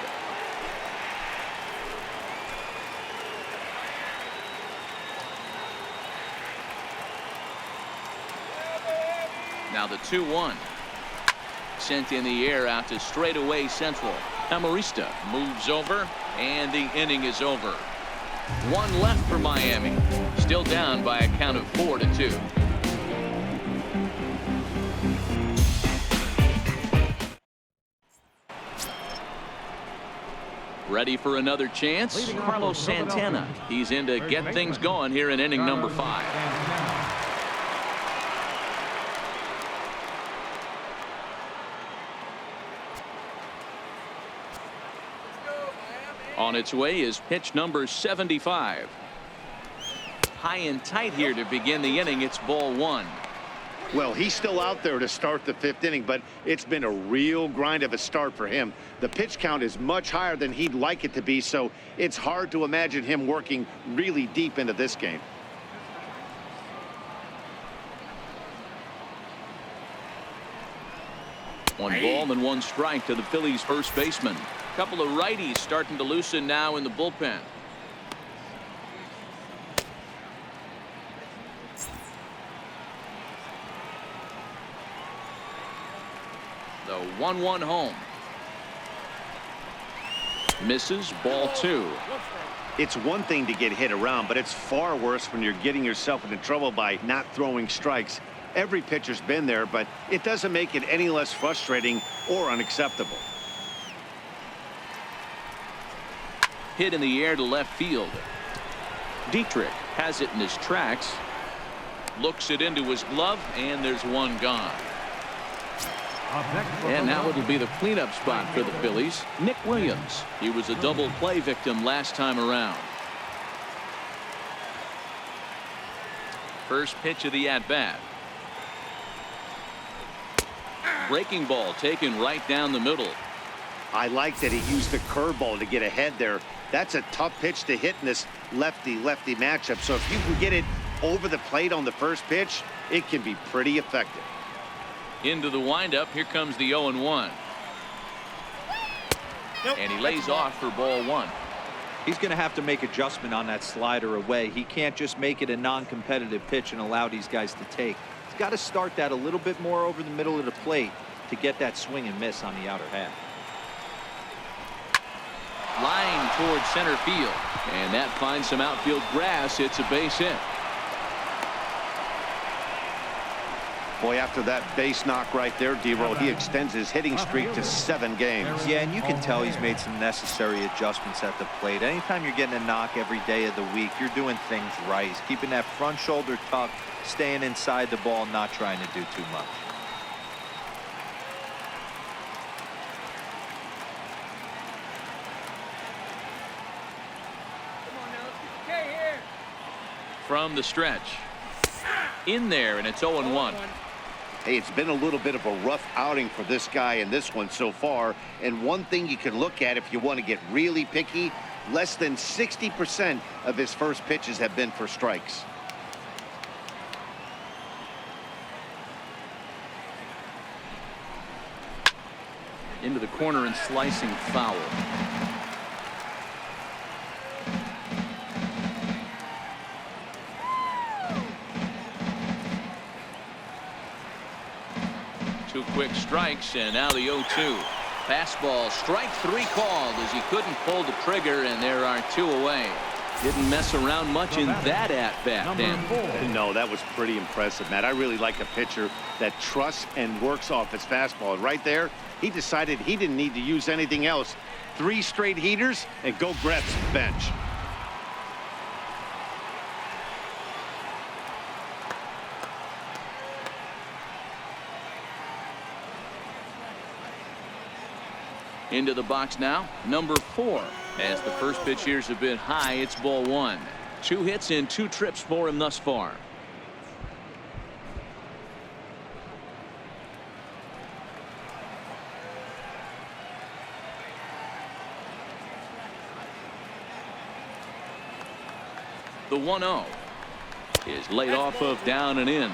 Now the 2-1. Sent in the air out to straightaway central. Amarista moves over, and the inning is over. 1 left for Miami. Still down by a count of 4-2. Ready for another chance? Carlos Santana. He's in to get things going here in inning number 5. On its way is pitch number 75. High and tight here to begin the inning. It's ball 1. Well, he's still out there to start the 5th inning, but it's been a real grind of a start for him. The pitch count is much higher than he'd like it to be, so it's hard to imagine him working really deep into this game. One ball and 1 strike to the Phillies' first baseman. Couple of righties starting to loosen now in the bullpen. The 1-1 home. Misses, ball 2. It's one thing to get hit around, but it's far worse when you're getting yourself into trouble by not throwing strikes. Every pitcher's been there, but it doesn't make it any less frustrating or unacceptable. Hit in the air to left field. Dietrich has it in his tracks. Looks it into his glove, and there's one gone. Up next for And now Philadelphia, it'll be the cleanup spot for the Phillies. Nick Williams. He was a double play victim last time around. First pitch of the at-bat. Breaking ball taken right down the middle. I like that he used the curveball to get ahead there. That's a tough pitch to hit in this lefty-lefty matchup. So if you can get it over the plate on the first pitch, it can be pretty effective. Into the windup. Here comes the 0-1. And he lays off for ball one. He's going to have to make adjustment on that slider away. He can't just make it a non-competitive pitch and allow these guys to take. He's got to start that a little bit more over the middle of the plate to get that swing and miss on the outer half. Line towards center field. And that finds some outfield grass. It's a base hit. Boy, after that base knock right there, D-Roll, he extends his hitting streak to 7 games. Yeah, and you can tell he's made some necessary adjustments at the plate. Anytime you're getting a knock every day of the week, you're doing things right. He's keeping that front shoulder tucked, staying inside the ball, not trying to do too much. Come on now, let's get the K here. From the stretch. In there, and it's 0-1. Hey, it's been a little bit of a rough outing for this guy in this one so far. And one thing you can look at if you want to get really picky, less than 60% of his first pitches have been for strikes. Into the corner and slicing foul. Two quick strikes, and now the 0-2. Fastball, strike 3 called as he couldn't pull the trigger, and there are 2 away. Didn't mess around much in that at-bat, Dan. No, that was pretty impressive, Matt. I really like a pitcher that trusts and works off his fastball. Right there, he decided he didn't need to use anything else. 3 straight heaters and go grab some bench. Into the box now, number 4. As the first pitch here's a bit high, it's ball 1. 2 hits and 2 trips for him thus far. The 1-0 is laid off of down and in.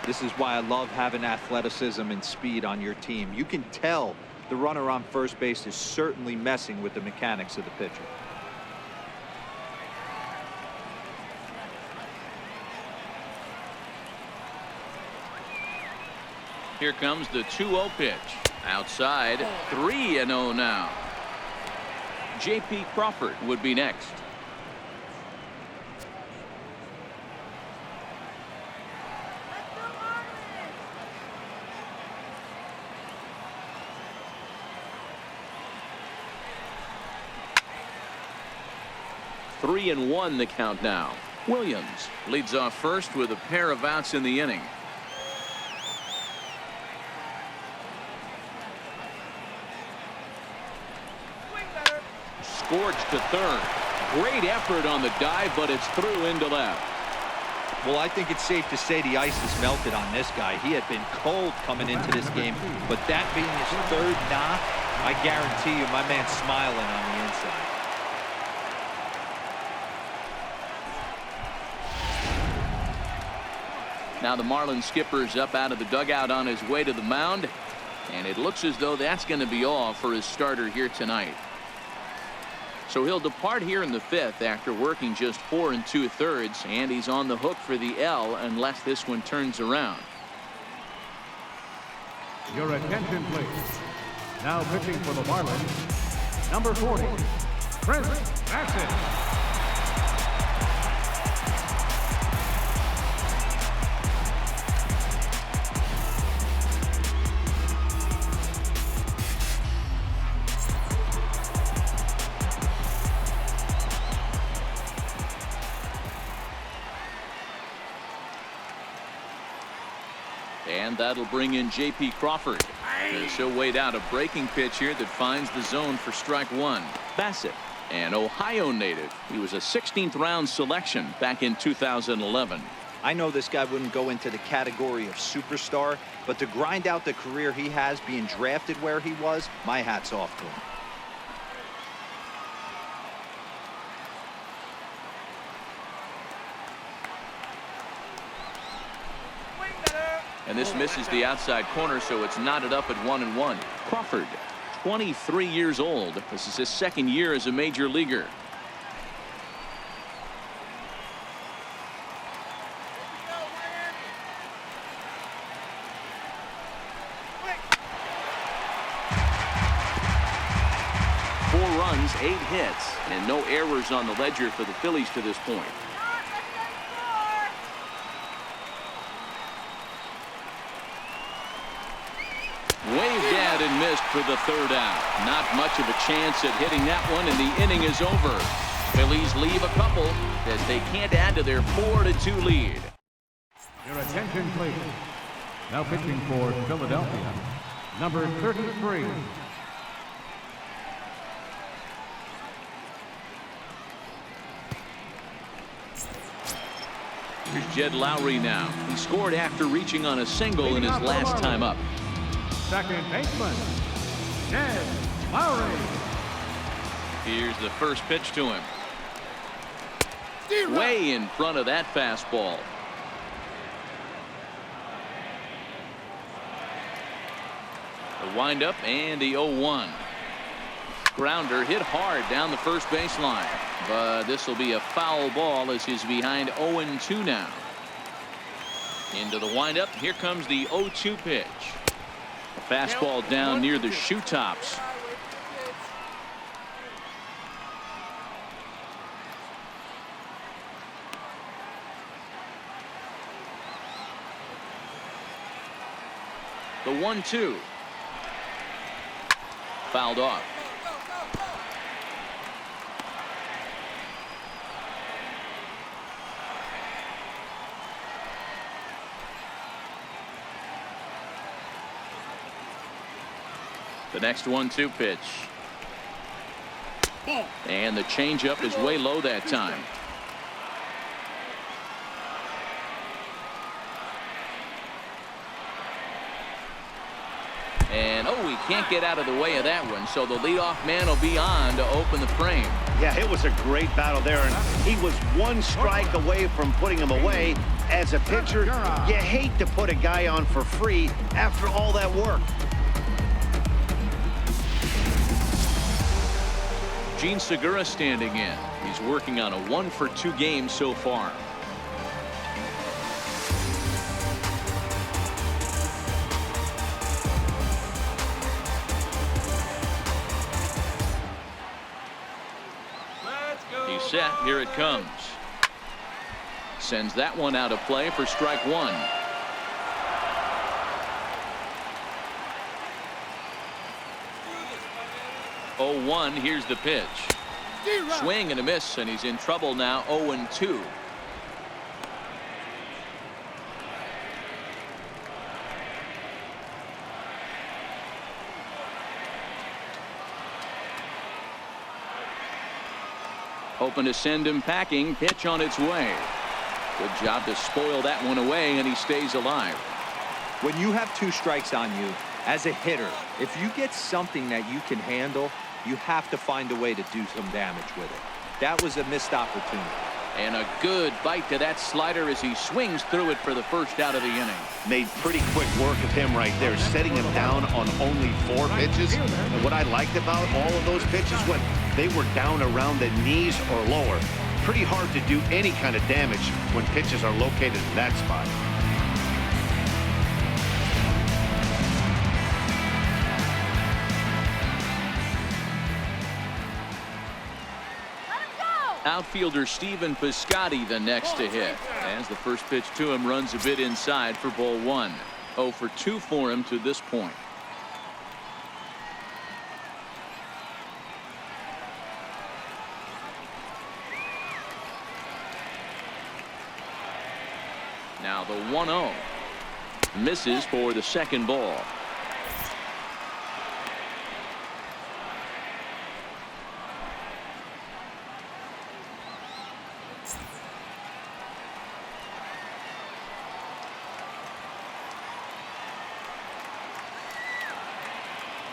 This is why I love having athleticism and speed on your team. You can tell the runner on first base is certainly messing with the mechanics of the pitcher. Here comes the 2-0 pitch. Outside, 3-0 now. J.P. Crawford would be next. Let's go, 3-1 the count now. Williams leads off first with a pair of outs in the inning. Scorched to third. Great effort on the dive, but it's through into left. Well, I think it's safe to say the ice has melted on this guy. He had been cold coming into this game, but that being his 3rd knock, I guarantee you my man's smiling on the inside. Now the Marlins skipper's up out of the dugout on his way to the mound, and it looks as though that's going to be all for his starter here tonight. So he'll depart here in the 5th after working just 4 2/3, and he's on the hook for the L unless this one turns around. Your attention, please. Now pitching for the Marlins, number 40, Chris Bassett. And that'll bring in J.P. Crawford. He'll wait out a breaking pitch here that finds the zone for strike one. Bassett, an Ohio native. He was a 16th round selection back in 2011. I know this guy wouldn't go into the category of superstar, but to grind out the career he has being drafted where he was, my hat's off to him. And this misses the outside corner, so it's knotted up at 1-1. Crawford, 23 years old. This is his second year as a major leaguer. Four runs, 8 hits, and no errors on the ledger for the Phillies to this point. Waved at and missed for the third out. Not much of a chance at hitting that one, and the inning is over. Phillies leave a couple as they can't add to their 4-2 lead. Your attention, please. Now pitching for Philadelphia, number 33. Here's Jed Lowry now. He scored after reaching on a single in his last time up. Second baseman, Jed Lowry. Here's the first pitch to him. Way in front of that fastball. The windup and the 0-1. Grounder hit hard down the first baseline, but this will be a foul ball as he's behind 0-2 now. Into the windup. Here comes the 0-2 pitch. A fastball down near the shoe tops. The 1-2. Fouled off. The next 1-2 pitch. And the changeup is way low that time. And he can't get out of the way of that one, so the leadoff man will be on to open the frame. Yeah, it was a great battle there, and he was one strike away from putting him away. As a pitcher, you hate to put a guy on for free after all that work. Gene Segura standing in. He's working on a 1-for-2 game so far. He's set. Here it comes. Sends that one out of play for strike one. Oh, 1. Here's the pitch. Swing and a miss, and he's in trouble now. 0-2. Hoping to send him packing. Pitch on its way. Good job to spoil that one away, and he stays alive. When you have 2 strikes on you, as a hitter, if you get something that you can handle, you have to find a way to do some damage with it. That was a missed opportunity. And a good bite to that slider as he swings through it for the first out of the inning. Made pretty quick work of him right there, setting him down on only 4 pitches. And what I liked about all of those pitches, when they were down around the knees or lower. Pretty hard to do any kind of damage when pitches are located in that spot. Outfielder Stephen Piscotty the next to hit, as the first pitch to him runs a bit inside for ball 1. 0-for-2 for him to this point. Now the 1-0. Misses for the second ball.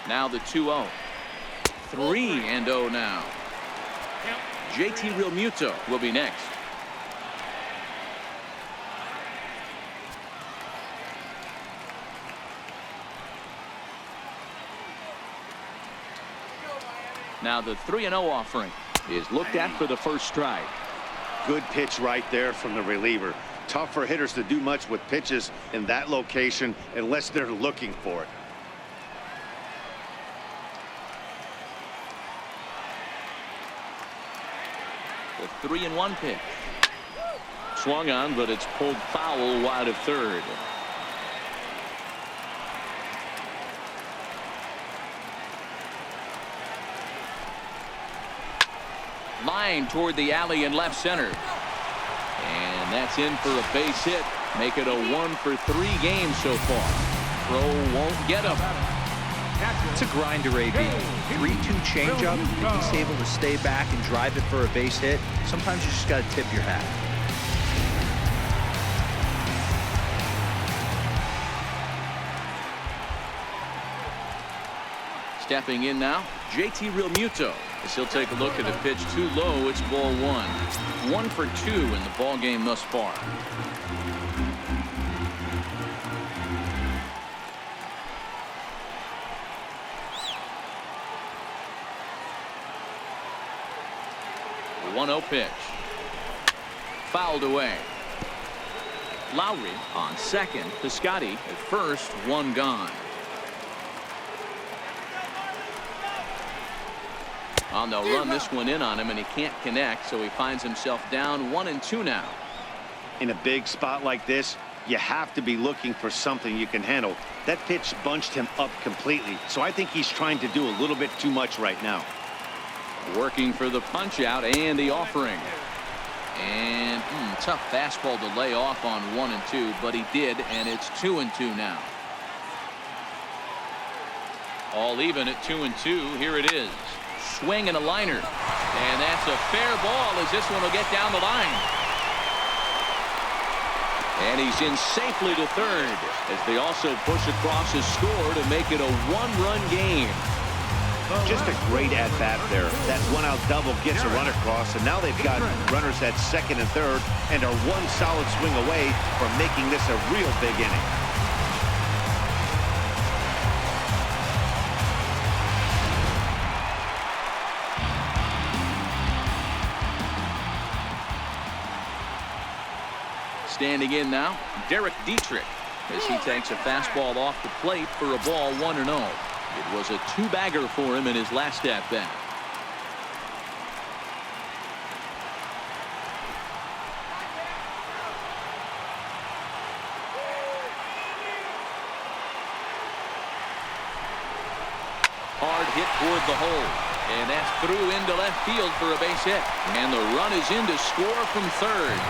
Now the 2-0. 3-0 now. JT Realmuto will be next. Now the 3-0 offering is looked at for the first strike. Good pitch right there from the reliever. Tough for hitters to do much with pitches in that location unless they're looking for it. The 3-1 pitch. Swung on, but it's pulled foul wide of third. Line toward the alley in left center. And that's in for a base hit. Make it a 1-for-3 game so far. Throw won't get him. It's a grinder, AB. 3-2 changeup. If he's able to stay back and drive it for a base hit, sometimes you just got to tip your hat. Stepping in now, JT Realmuto. As he'll take a look at a pitch too low. It's ball 1. 1 for 2 in the ball game thus far. The 1-0 pitch. Fouled away. Lowry on second. Piscotty at first. 1 gone. Well, they'll run this one in on him, and he can't connect, so he finds himself down 1-2 now. In a big spot like this, you have to be looking for something you can handle. That pitch bunched him up completely, so I think he's trying to do a little bit too much right now. Working for the punch out and the offering. And tough fastball to lay off on 1-2, but he did, and it's 2-2 now. All even at 2-2. Here it is. Swing and a liner, and that's a fair ball as this one will get down the line. And he's in safely to third as they also push across his score to make it a 1-run game. Just a great at-bat there. That 1-out double gets a run across, and now they've got runners at second and third and are one solid swing away from making this a real big inning. Standing in now, Derek Dietrich, as he takes a fastball off the plate for a ball 1-0. It was a 2-bagger for him in his last at-bat. Hard hit toward the hole, and that's through into left field for a base hit. And the run is in to score from third.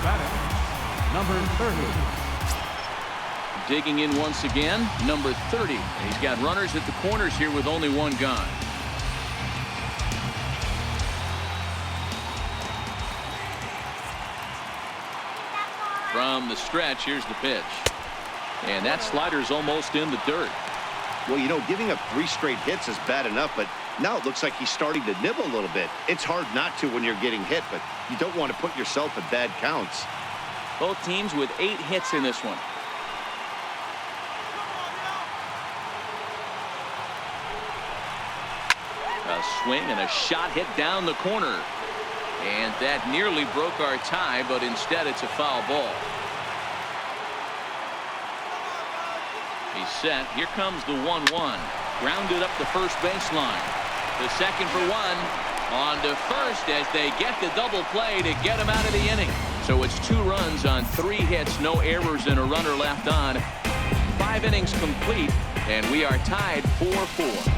Batting, number 30. Digging in once again, number 30. He's got runners at the corners here with only 1 gone. From the stretch, here's the pitch. And that slider's almost in the dirt. Well, you know, giving up 3 straight hits is bad enough, but now it looks like he's starting to nibble a little bit. It's hard not to when you're getting hit, but you don't want to put yourself in bad counts. Both teams with 8 hits in this one. A swing and a shot hit down the corner. And that nearly broke our tie, but instead it's a foul ball. He's set. Here comes the 1-1. Grounded up the first baseline. The second for 1. On to first as they get the double play to get him out of the inning. So it's 2 runs on 3 hits, no errors, and a runner left on. 5 innings complete, and we are tied 4-4.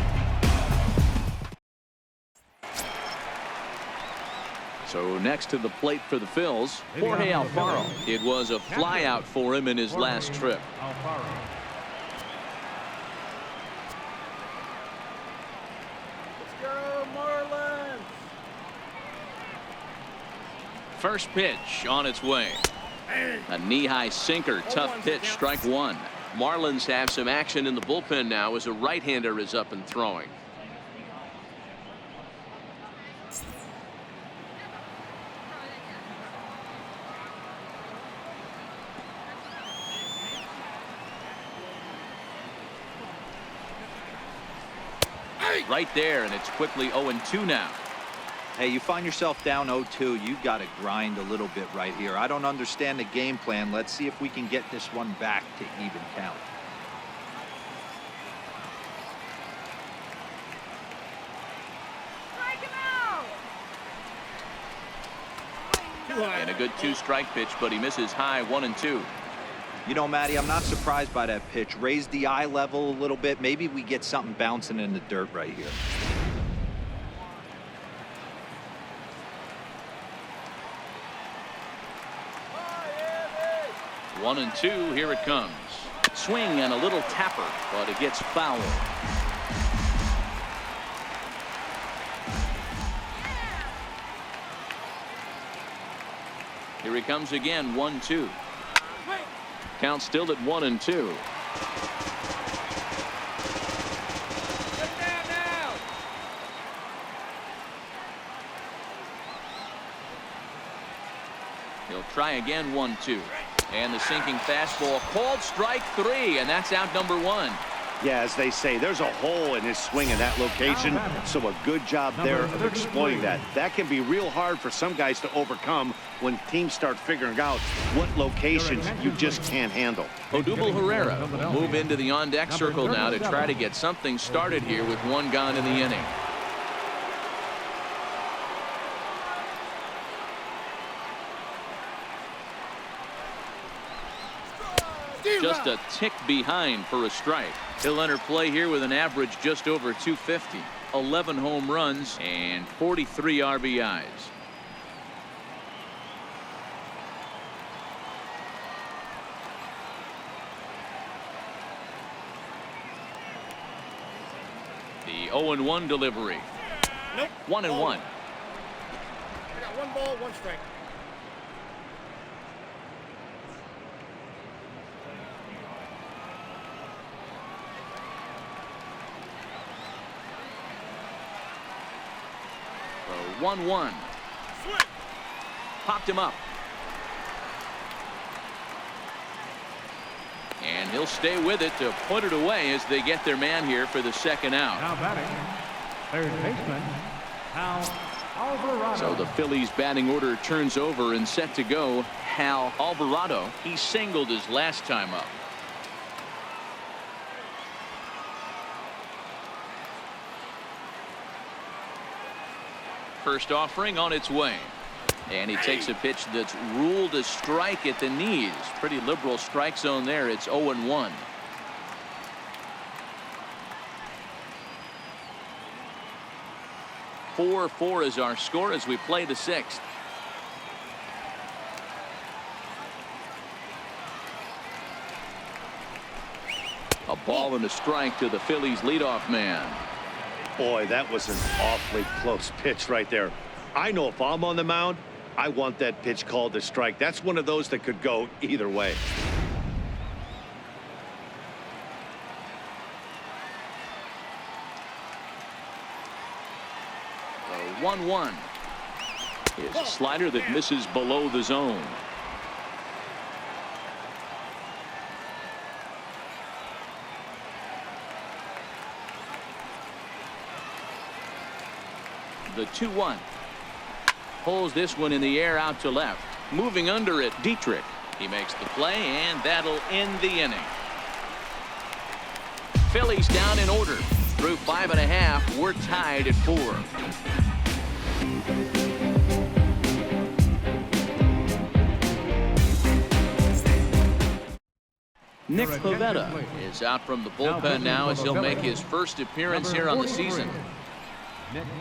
So next to the plate for the Phils, Jorge Alfaro. It was a flyout for him in his last trip. Alfaro. Let's go, Marlins! First pitch on its way. A knee-high sinker, tough pitch, strike one. Marlins have some action in the bullpen now as a right-hander is up and throwing. Right there, and it's quickly 0-2 now. Hey, you find yourself down 0-2, you got to grind a little bit right here. I don't understand the game plan. Let's see if we can get this one back to even count. Strike him out! And a good two-strike pitch, but he misses high 1-2. You know, Matty, I'm not surprised by that pitch. Raise the eye level a little bit. Maybe we get something bouncing in the dirt right here. One and two, here it comes. Swing and a little tapper, but it gets foul. Here he comes again, 1-2. Count still at 1-2. Get down now! He'll try again, 1-2. And the sinking fastball called strike three, and that's out number one. Yeah, as they say, there's a hole in his swing in that location, so a good job there of exploiting that. That can be real hard for some guys to overcome when teams start figuring out what locations you just can't handle. Odubel Herrera will move into the on-deck circle now to try to get something started here with one gone in the inning. Just a tick behind for a strike. He'll enter play here with an average just over 250, 11 home runs, and 43 RBIs. The 0-1 delivery. Nope. 1-1. I got one ball, one strike. So 1-1. Popped him up. And he'll stay with it to put it away as they get their man here for the second out. Now batting, third baseman, Hal Alvarado. So the Phillies batting order turns over and set to go. Hal Alvarado. He singled his last time up. First offering on its way. And he takes a pitch that's ruled a strike at the knees. Pretty liberal strike zone there. It's 0-1. Four is our score as we play the sixth. A ball and a strike to the Phillies leadoff man. Boy, that was an awfully close pitch right there. I know if I'm on the mound, I want that pitch called a strike. That's one of those that could go either way. The 1-1 is a slider that misses below the zone. The 2-1 pulls this one in the air out to left. Moving under it, Dietrich. He makes the play, and that'll end the inning. Phillies down in order. Through 5.5, we're tied at 4. Nick Pivetta is out from the bullpen now as he'll make his first appearance here on the season. Nick Pivetta.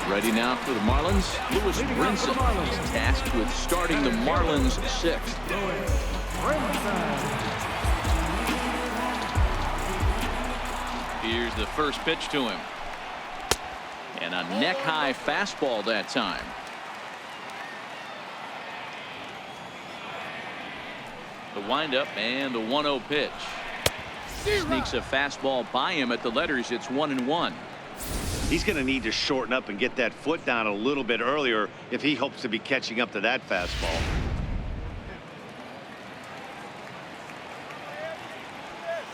Ready now for the Marlins. Lewis Brinson is tasked with starting the Marlins sixth. Here's the first pitch to him. And a neck-high fastball that time. The windup and the 1-0 pitch. Sneaks a fastball by him at the letters. It's 1-1. He's going to need to shorten up and get that foot down a little bit earlier if he hopes to be catching up to that fastball.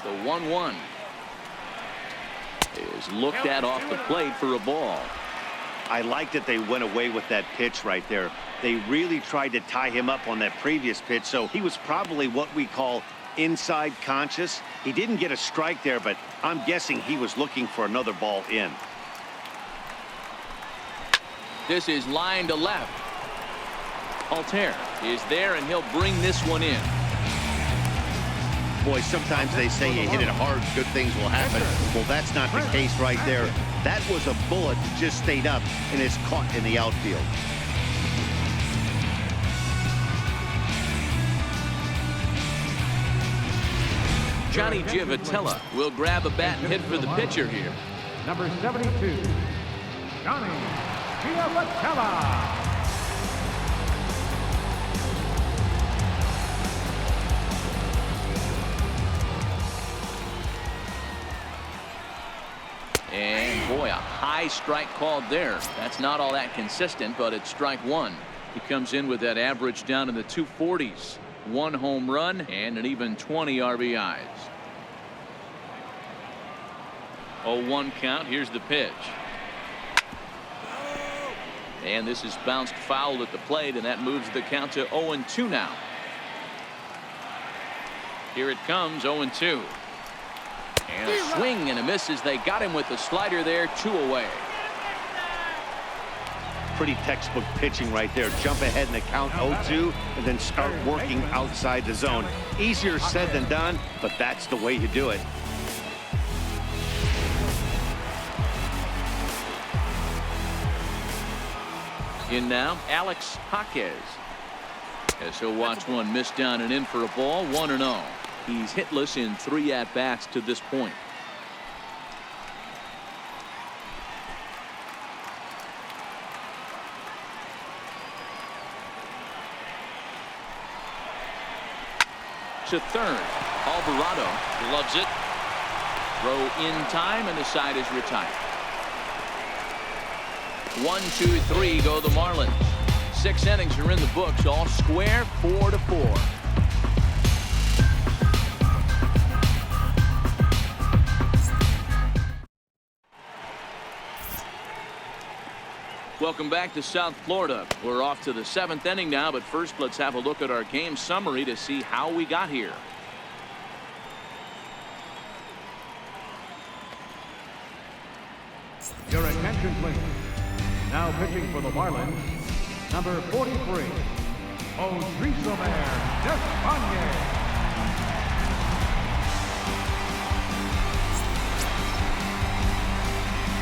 The 1-1 is looked at off the plate for a ball. I like that they went away with that pitch right there. They really tried to tie him up on that previous pitch, so he was probably what we call inside conscious. He didn't get a strike there, but I'm guessing he was looking for another ball in. This is line to left. Altair is there, and he'll bring this one in. Boy, sometimes they say you hit it hard, good things will happen. Well, that's not the case right there. That was a bullet that just stayed up and is caught in the outfield. Johnny Giavotella will grab a bat and hit for the pitcher here. Number 72, Johnny Giavotella. And boy, a high strike called there. That's not all that consistent, but it's strike one. He comes in with that average down in the 240s. 1 home run and an even 20 RBIs. 0-1 count. Here's the pitch. And this is bounced foul at the plate, and that moves the count to 0-2 now. Here it comes, 0-2. And a swing and a miss as they got him with the slider there, 2 away. Pretty textbook pitching right there. Jump ahead in the count 0-2 and then start working outside the zone. Easier said than done, but that's the way you do it. In now, Alex Jaquez. As he'll watch one miss down and in for a ball, 1-0. He's hitless in 3 at-bats to this point. To third, Alvarado loves it. Throw in time, and the side is retired. 1, 2, 3 go the Marlins. 6 innings are in the books, all square, 4-4. Welcome back to South Florida. We're off to the 7th inning now, but first let's have a look at our game summary to see how we got here. Your attention, please. Now pitching for the Marlins, number 43, Odrisamer Despaigne.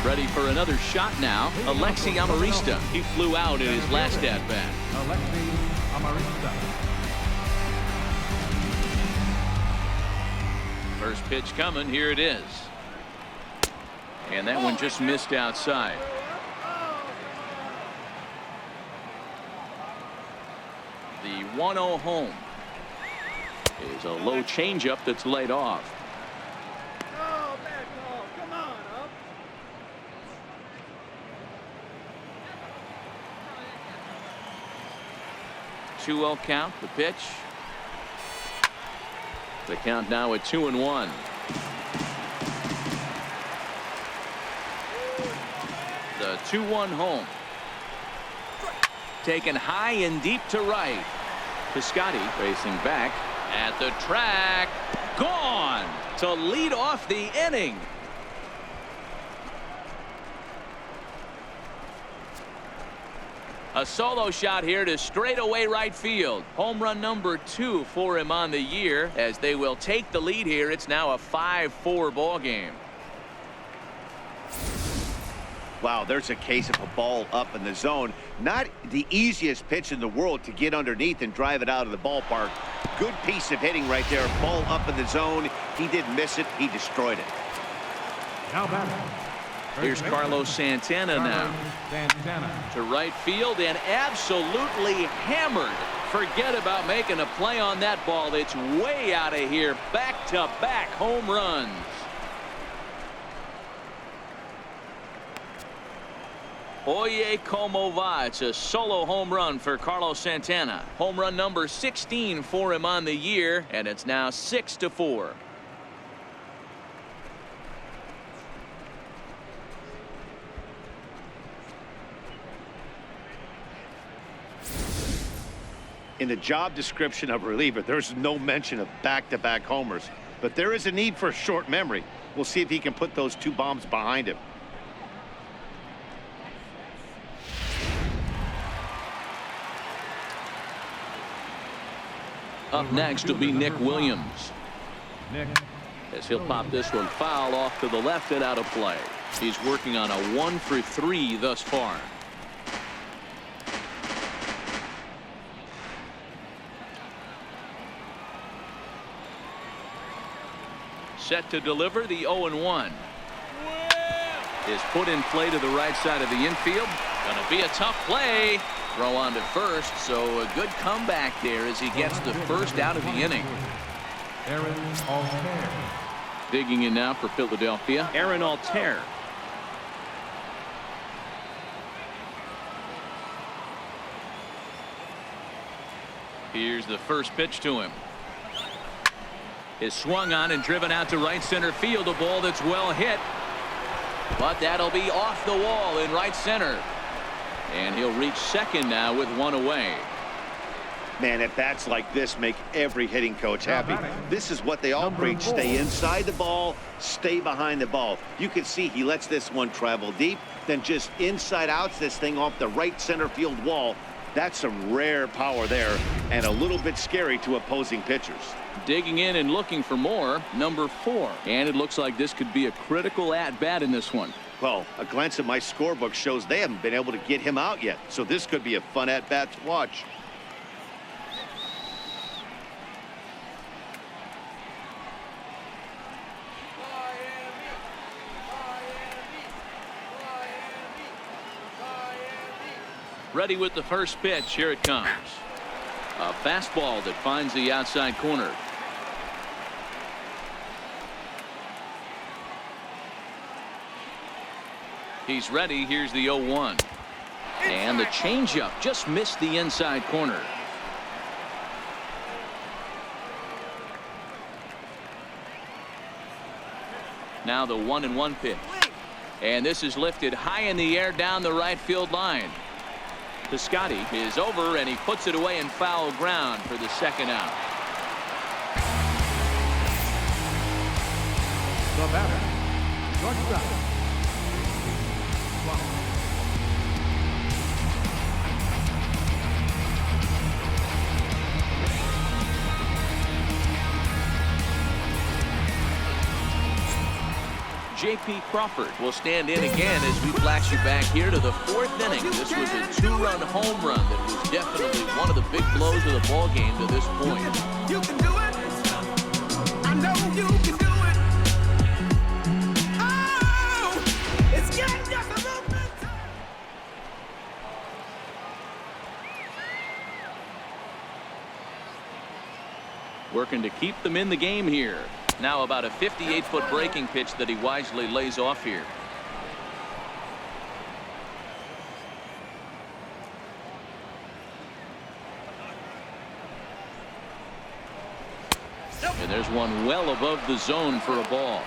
Ready for another shot now. Alexi Amarista. He flew out in his last at-bat. Alexi Amarista. First pitch coming. Here it is. And that one just missed outside. The 1-0 home is a low changeup that's laid off. Oh, bad call. Come on, up. 2-0 count. The pitch. The count now at 2-1. The 2-1 home. Taken high and deep to right. Piscotty racing back at the track. Gone to lead off the inning. A solo shot here to straightaway right field. Home run number 2 for him on the year as they will take the lead here. It's now a 5-4 ball game. Wow, there's a case of a ball up in the zone. Not the easiest pitch in the world to get underneath and drive it out of the ballpark. Good piece of hitting right there. Ball up in the zone. He didn't miss it. He destroyed it. Now batting. Here's Carlos Santana now. Santana. To right field and absolutely hammered. Forget about making a play on that ball. It's way out of here. Back-to-back home runs. Oye, como va. It's a solo home run for Carlos Santana. Home run number 16 for him on the year, and it's now 6-4. In the job description of reliever, there's no mention of back-to-back homers. But there is a need for short memory. We'll see if he can put those two bombs behind him. Up next will be Nick Williams. Nick. As he'll pop this one foul off to the left and out of play. He's working on a 1-for-3 thus far. Set to deliver the 0-1. Is put in play to the right side of the infield. Gonna be a tough play. Throw on to first, so a good comeback there as he gets the first out of the inning. Aaron Altair. Digging in now for Philadelphia, Aaron Altair. Here's the first pitch to him. Is swung on and driven out to right center field. A ball that's well hit. But that'll be off the wall in right center. And he'll reach second now with one away. Man, at bats like this make every hitting coach happy. This is what they all preach. Stay inside the ball, stay behind the ball. You can see he lets this one travel deep, then just inside outs this thing off the right center field wall. That's some rare power there and a little bit scary to opposing pitchers. Digging in and looking for more, number 4. And it looks like this could be a critical at-bat in this one. Well, a glance at my scorebook shows they haven't been able to get him out yet. So this could be a fun at-bat to watch. Ready with the first pitch. Here it comes. A fastball that finds the outside corner. He's ready. Here's the 0-1. And the changeup just missed the inside corner. Now the 1-1 pitch. And this is lifted high in the air down the right field line. Piscotty is over and he puts it away in foul ground for the second out. The batter. Shortstop. J.P. Crawford will stand in again as we flash you back here to the 4th inning. This was a 2-run home run that was definitely one of the big blows of the ball game to this point. You can do it. I know you can do it. Oh, it's getting just a little bit. Working to keep them in the game here. Now about a 58-foot breaking pitch that he wisely lays off here. And there's one well above the zone for a ball.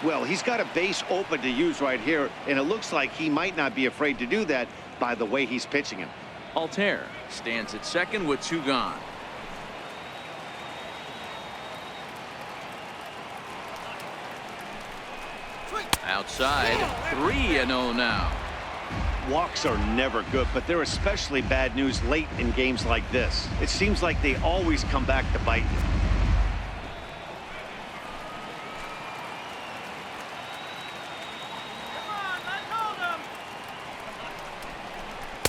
Well, he's got a base open to use right here, and it looks like he might not be afraid to do that by the way he's pitching him. Altair stands at second with 2 gone. Outside, 3-0 now. Walks are never good, but they're especially bad news late in games like this. It seems like they always come back to bite you. Come on, let's hold them.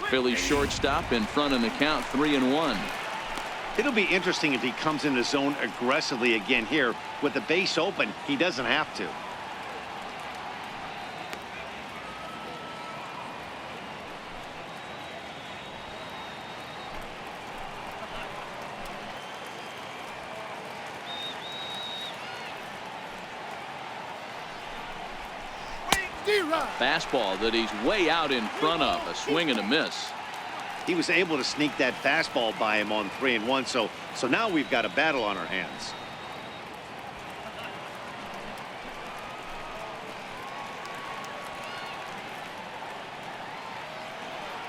Phillies shortstop in front in the count, 3-1. It'll be interesting if he comes in the zone aggressively again here. With the base open, he doesn't have to. Fastball that he's way out in front of. A swing and a miss. He was able to sneak that fastball by him on 3-1. So now we've got a battle on our hands.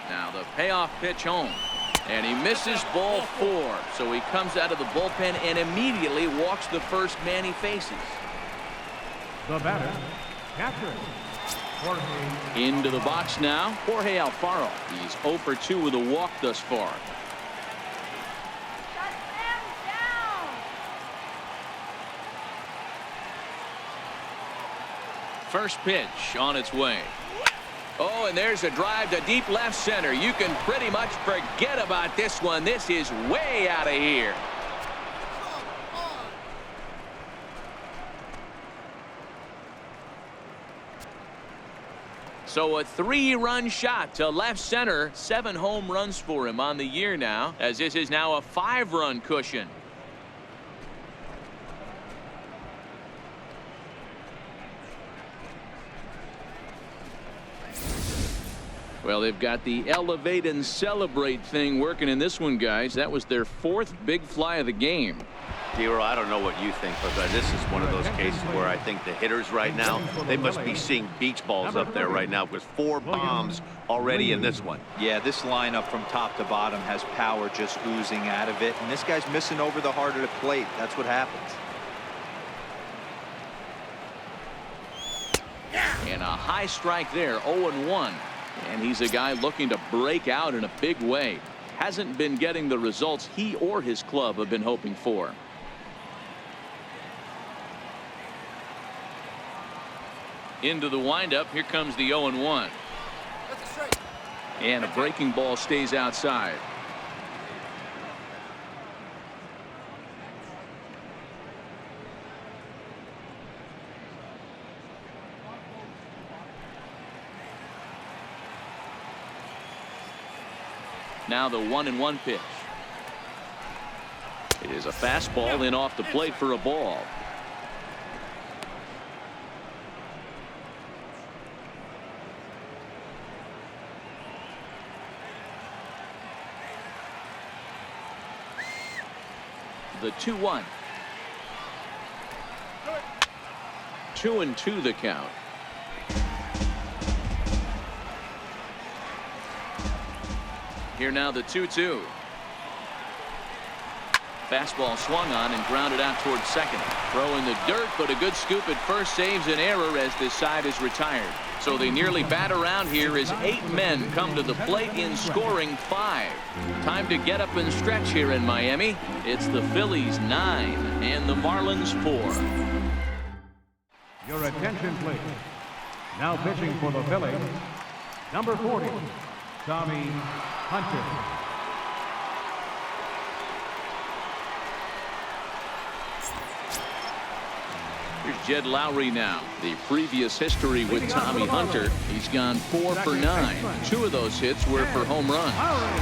Now the payoff pitch home. And he misses ball 4. So he comes out of the bullpen and immediately walks the first man he faces. The batter, catcher. Into the box now, Jorge Alfaro. He's 0 for 2 with a walk thus far. First pitch on its way. Oh, and there's a drive to deep left center. You can pretty much forget about this one. This is way out of here. So a 3-run shot to left center. 7 home runs for him on the year now, as this is now a 5-run cushion. Well, they've got the elevate and celebrate thing working in this one, guys. That was their 4th big fly of the game. Hero, I don't know what you think, but this is one of those cases where I think the hitters right now, they must be seeing beach balls up there right now with 4 bombs already in this one. Yeah, this lineup from top to bottom has power just oozing out of it, and this guy's missing over the heart of the plate. That's what happens. And a high strike there, 0-1. And he's a guy looking to break out in a big way. Hasn't been getting the results he or his club have been hoping for. Into the windup. Here comes the 0-1. And a breaking ball stays outside. Now the 1-1 pitch. It is a fastball in off the plate for a ball. The 2-1. 2-2 the count. Here now the 2-2. Fastball swung on and grounded out towards second. Throw in the dirt, but a good scoop at first saves an error as this side is retired. So they nearly bat around here as 8 men come to the plate in scoring 5. Time to get up and stretch here in Miami. It's the Phillies 9 and the Marlins 4. Your attention, please. Now pitching for the Phillies, number 40, Tommy Hunter. Here's Jed Lowry now. The previous history with Tommy Hunter. He's gone 4 for 9. 2 of those hits were for home runs.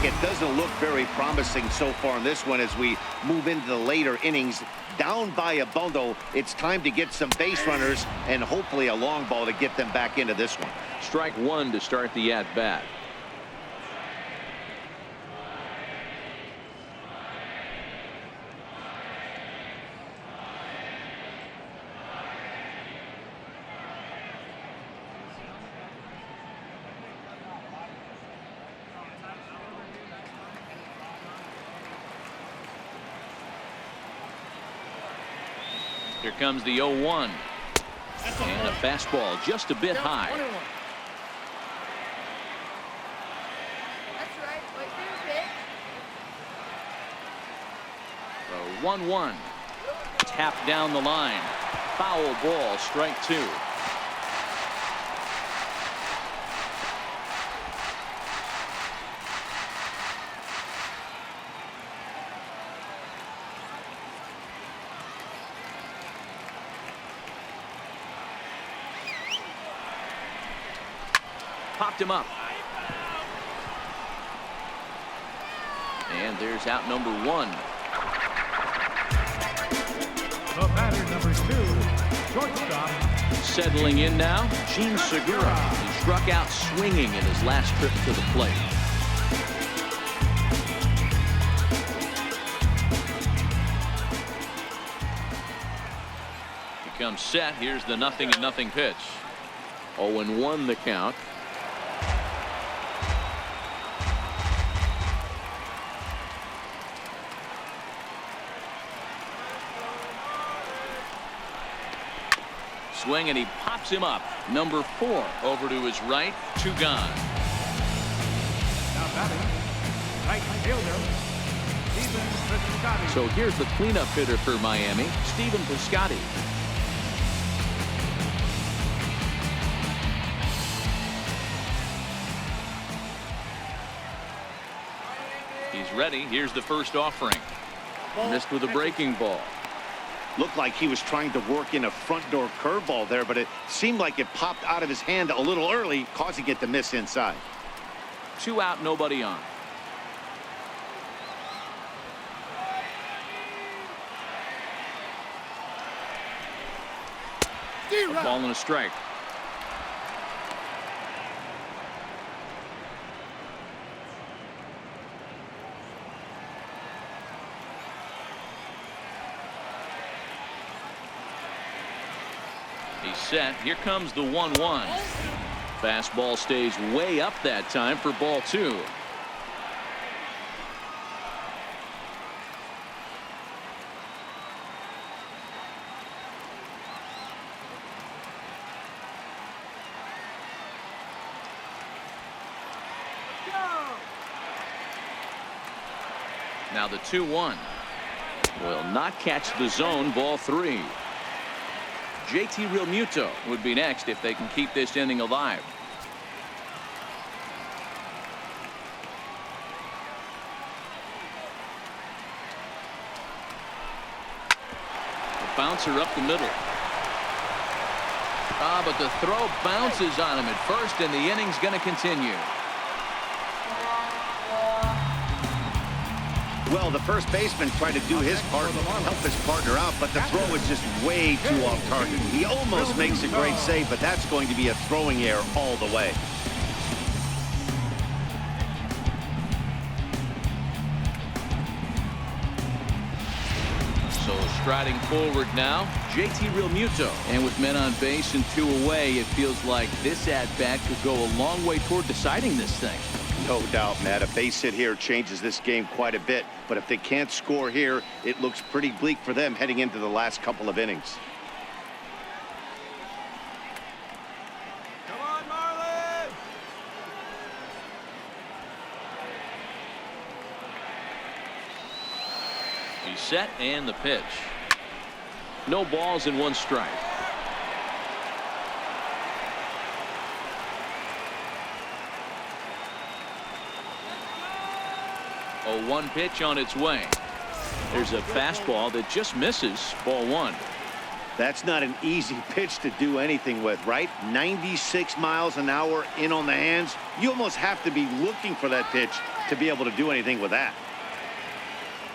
It doesn't look very promising so far in this one as we move into the later innings. Down by a bundle, it's time to get some base runners and hopefully a long ball to get them back into this one. Strike 1 to start the at-bat. Here comes the 0-1. And a fastball just a bit high. That's right. Wait for your pitch. The 1-1. Tapped down the line. Foul ball, strike 2. popped him up. And there's out number 1. The batter, number 2, shortstop. Settling in now, Gene Segura. He struck out swinging in his last trip to the plate. He comes set. Here's the 0-0 pitch. 0-1 the count. Swing, and he pops him up. Number 4 over to his right. 2 gone. Now batting, right fielder, Stephen Piscotty. So here's the cleanup hitter for Miami, Stephen Piscotty. He's ready. Here's the first offering. Missed with a breaking ball. Looked like he was trying to work in a front door curveball there, but it seemed like it popped out of his hand a little early, causing it to miss inside. 2 out, nobody on. A ball and a strike. He's set. Here comes the 1-1. Fastball stays way up that time for ball 2. Now the 2-1 will not catch the zone. Ball 3. JT Realmuto would be next if they can keep this inning alive. The bouncer up the middle. But the throw bounces on him at first, and the inning's going to continue. Well, the first baseman tried to do his part, help his partner out, but the throw was just way too off target. He almost makes a great save, but that's going to be a throwing error all the way. So striding forward now, JT Realmuto. And with men on base and 2 away, it feels like this at-bat could go a long way toward deciding this thing. No doubt, Matt. A base hit here changes this game quite a bit. But if they can't score here, it looks pretty bleak for them heading into the last couple of innings. Come on, Marlins! He's set, and the pitch. No balls and 1 strike. A 1 pitch on its way. There's a fastball that just misses. Ball 1. That's not an easy pitch to do anything with, right? 96 miles an hour in on the hands. You almost have to be looking for that pitch to be able to do anything with that.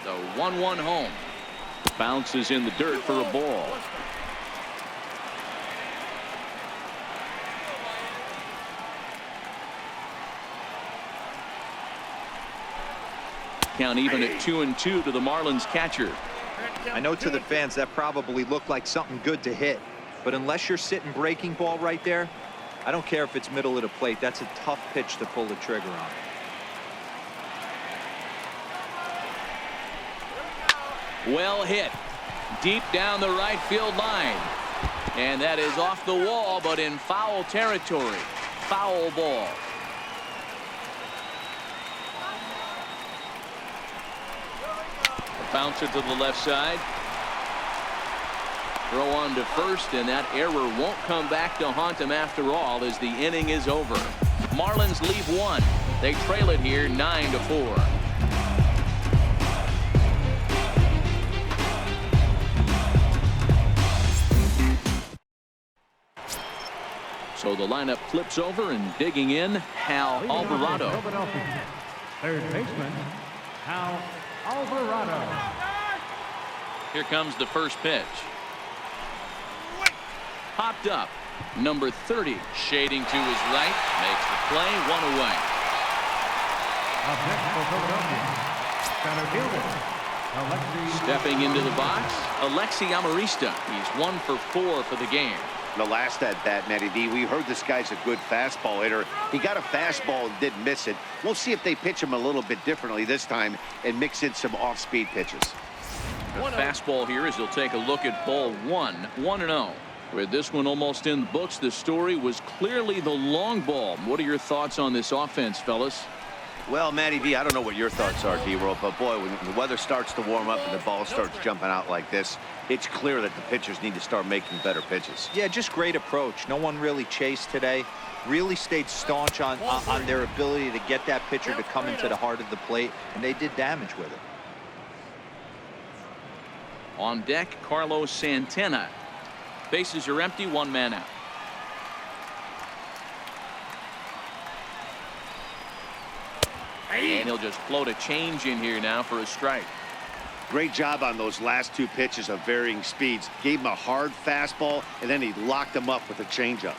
The 1-1 home. Bounces in the dirt for a ball. Count even at 2-2 to the Marlins catcher. I know to the fans that probably looked like something good to hit, but unless you're sitting breaking ball right there, I don't care if it's middle of the plate. That's a tough pitch to pull the trigger on. Well hit. Deep down the right field line. And that is off the wall, but in foul territory. Foul ball. A bouncer to the left side. Throw on to first, and that error won't come back to haunt him after all as the inning is over. Marlins leave 1. They trail it here 9-4. So the lineup flips over, and digging in, Hal Leading off for Alvarado. Philadelphia, third baseman, Hal Alvarado. Here comes the first pitch. Popped up. Number 30 shading to his right. Makes the play. One away. Up next for Philadelphia, center fielder, Alexi. Stepping into the box, Alexi Amarista. He's 1 for 4 for the game. The last at bat, Matty D, we heard this guy's a good fastball hitter. He got a fastball and didn't miss it. We'll see if they pitch him a little bit differently this time and mix in some off-speed pitches. The fastball here as he'll take a look at ball 1, 1-0. With this one almost in the books, the story was clearly the long ball. What are your thoughts on this offense, fellas? Well, Matty D, I don't know what your thoughts are, D-Roll, but boy, when the weather starts to warm up and the ball starts jumping out like this, it's clear that the pitchers need to start making better pitches. Yeah, just great approach. No one really chased today. Really stayed staunch on their ability to get that pitcher to come into the heart of the plate, and they did damage with it. On deck, Carlos Santana. Bases are empty, 1 man out. And he'll just float a change in here now for a strike. Great job on those last 2 pitches of varying speeds. Gave him a hard fastball, and then he locked him up with a changeup.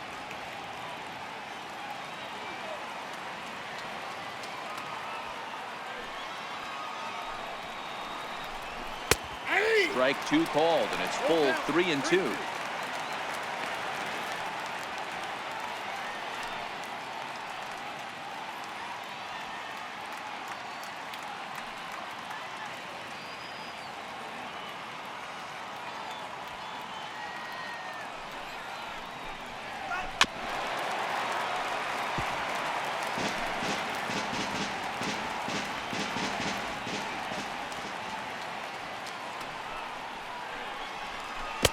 Strike 2 called, and it's full 3-2.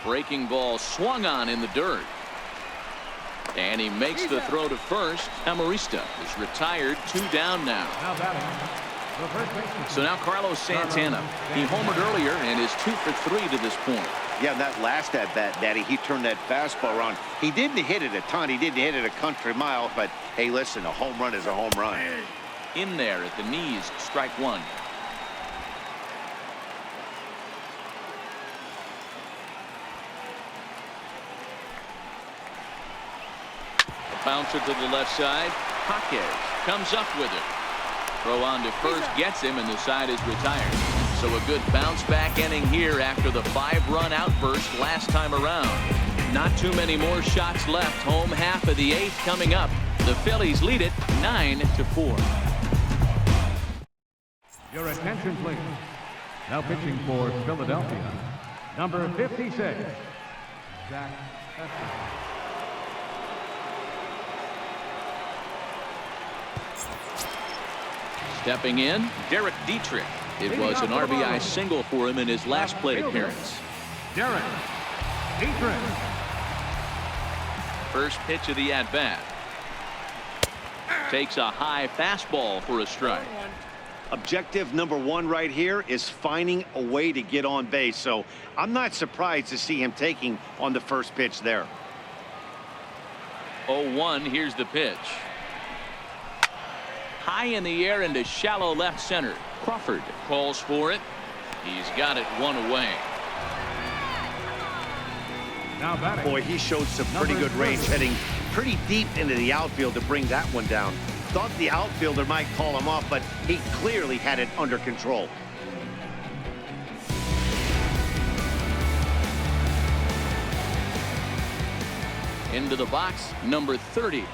Breaking ball swung on in the dirt. And he makes the throw to first. Amarista is retired, 2 down now. Now batting, the first baseman. So now Carlos Santana. He homered earlier and is 2 for 3 to this point. Yeah, that last at bat, Daddy, he turned that fastball around. He didn't hit it a ton. He didn't hit it a country mile. But, hey, listen, a home run is a home run. In there at the knees, strike 1. Bouncer to the left side. Jaquez comes up with it. Throw on to first gets him, and the side is retired. So a good bounce back inning here after the 5-run outburst last time around. Not too many more shots left. Home half of the 8th coming up. The Phillies lead it 9-4. Your attention, please. Now pitching for Philadelphia, number 56, Zach Efron. Stepping in, Derek Dietrich. It was an RBI single for him in his last plate appearance. Derek Dietrich. First pitch of the at-bat. Takes a high fastball for a strike. Objective number 1 right here is finding a way to get on base. So I'm not surprised to see him taking on the first pitch there. 0-1, here's the pitch. High in the air into shallow left center. Crawford calls for it. He's got it 1 away. Now batting. Boy, he showed some pretty good range, heading pretty deep into the outfield to bring that one down. Thought the outfielder might call him off, but he clearly had it under control. Into the box, number 30.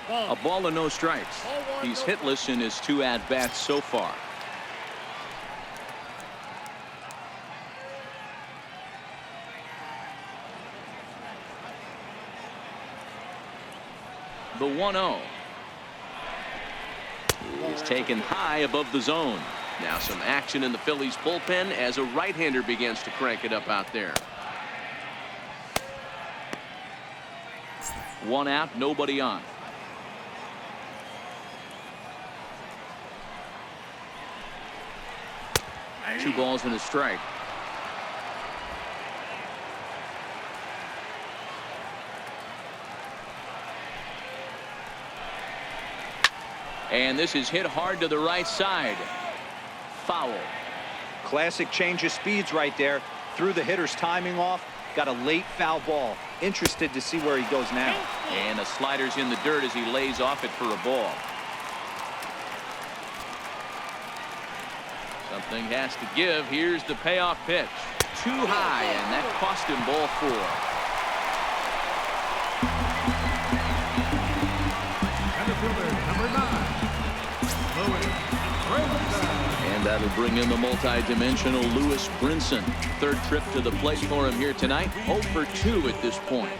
A ball and no strikes. He's hitless in his 2 at-bats so far. The 1-0. He's taken high above the zone. Now some action in the Phillies bullpen as a right-hander begins to crank it up out there. 1 out, nobody on. Two balls and a strike. And this is hit hard to the right side. Foul. Classic change of speeds right there. Threw the hitter's timing off. Got a late foul ball. Interested to see where he goes now. And the slider's in the dirt as he lays off it for a ball. Something has to give. Here's the payoff pitch. Too high, and that cost him ball 4. And that'll bring in the multi-dimensional Lewis Brinson. Third trip to the plate for him here tonight. 0 for 2 at this point.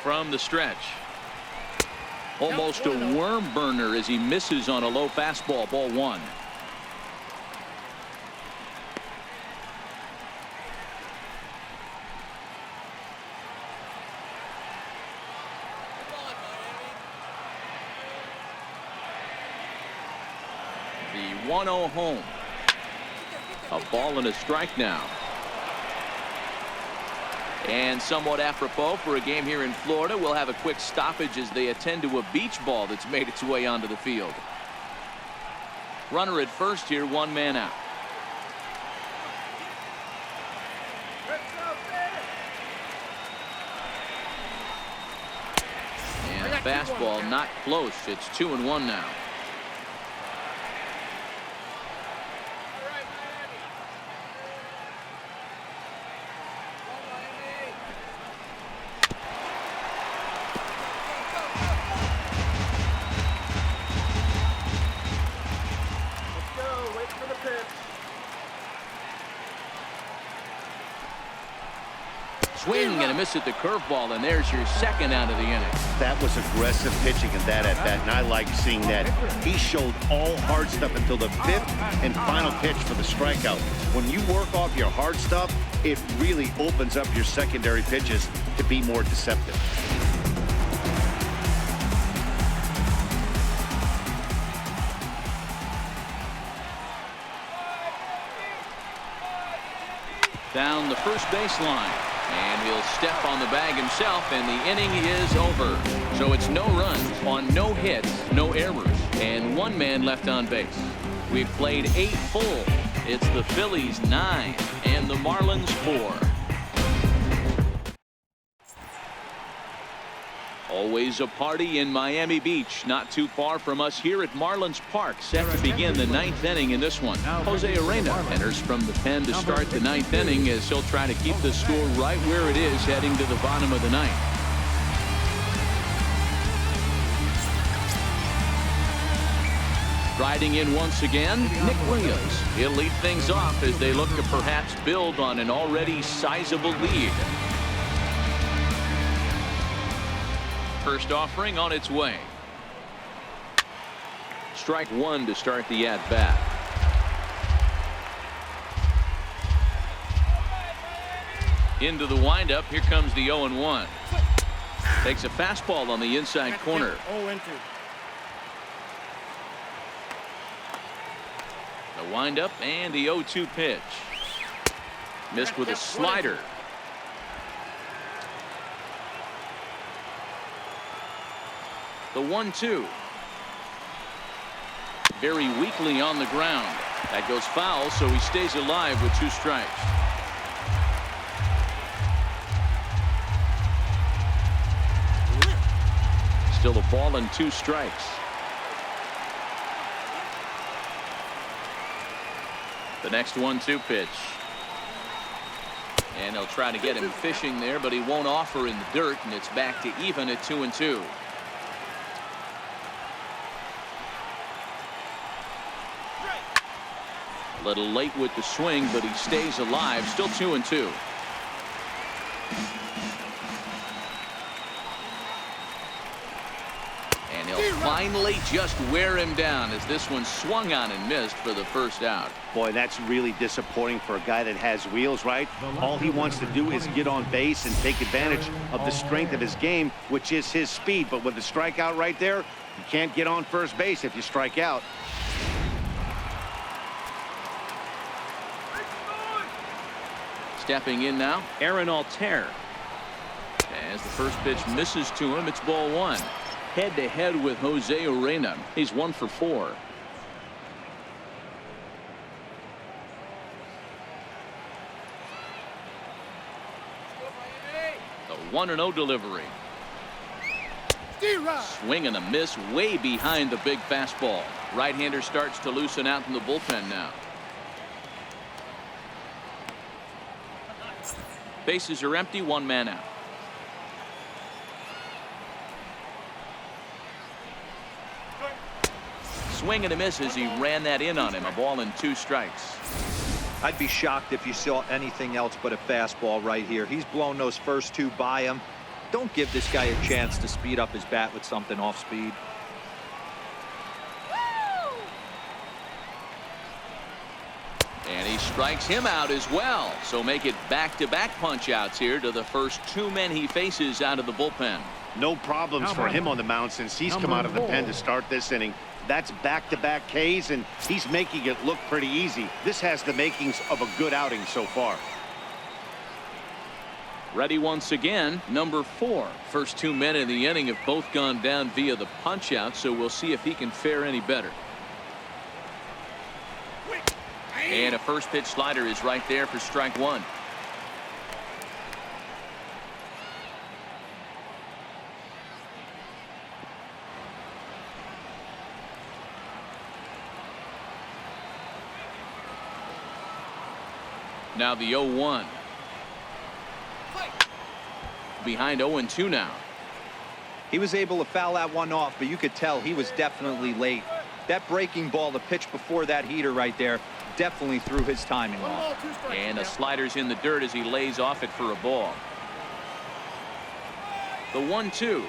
From the stretch. Almost a worm burner as he misses on a low fastball. Ball 1. The 1-0 home. A ball and a strike now. And somewhat apropos for a game here in Florida, we'll have a quick stoppage as they attend to a beach ball that's made its way onto the field. Runner at first here, 1 man out. And a fastball not close. It's 2-1 now. Swing and a miss at the curveball, and there's your second out of the inning. That was aggressive pitching in that at bat, and I like seeing that. He showed all hard stuff until the 5th and final pitch for the strikeout. When you work off your hard stuff, it really opens up your secondary pitches to be more deceptive. Down the first baseline. And he'll step on the bag himself, and the inning is over. So it's no runs on no hits, no errors, and 1 man left on base. We've played 8 full. It's the Phillies 9 and the Marlins 4. Always a party in Miami Beach, not too far from us here at Marlins Park, set to begin the 9th inning in this one. Jose Arena enters from the pen to start the 9th inning as he'll try to keep the score right where it is heading to the bottom of the 9th. Riding in once again, Nick Williams. He'll lead things off as they look to perhaps build on an already sizable lead. First offering on its way. Strike 1 to start the at-bat. Into the windup. Here comes the 0-1. Takes a fastball on the inside corner. The windup and the 0-2 pitch. Missed with a slider. The 1-2. Very weakly on the ground. That goes foul, so he stays alive with 2 strikes. Still a ball and 2 strikes. The next 1-2 pitch. And they'll try to get him fishing there, but he won't offer in the dirt, and it's back to even at 2-2. A little late with the swing, but he stays alive. Still 2-2. And he'll finally just wear him down as this one swung on and missed for the first out. Boy, that's really disappointing for a guy that has wheels, right? All he wants to do is get on base and take advantage of the strength of his game, which is his speed. But with the strikeout right there, you can't get on first base if you strike out. Stepping in now, Aaron Altair. As the first pitch misses to him, it's ball one. Head-to-head with Jose Urena. He's 1 for 4. The 1-0 delivery. Swing and a miss way behind the big fastball. Right-hander starts to loosen out in the bullpen now. Bases are empty, 1 man out. Swing and a miss as he ran that in on him. A ball and 2 strikes. I'd be shocked if you saw anything else but a fastball right here. He's blown those first 2 by him. Don't give this guy a chance to speed up his bat with something off speed. And he strikes him out as well. So make it back-to-back punch-outs here to the first 2 men he faces out of the bullpen. No problems for him on the mound since he's come out of the pen to start this inning. That's back-to-back Ks, and he's making it look pretty easy. This has the makings of a good outing so far. Ready once again, number 4. First 2 men in the inning have both gone down via the punch-out, so we'll see if he can fare any better. And a first pitch slider is right there for strike 1. Now the 0-1. Behind 0-2 now. He was able to foul that one off, but you could tell he was definitely late. That breaking ball, the pitch before that heater right there, definitely threw his timing off. And the slider's in the dirt as he lays off it for a ball. The 1-2.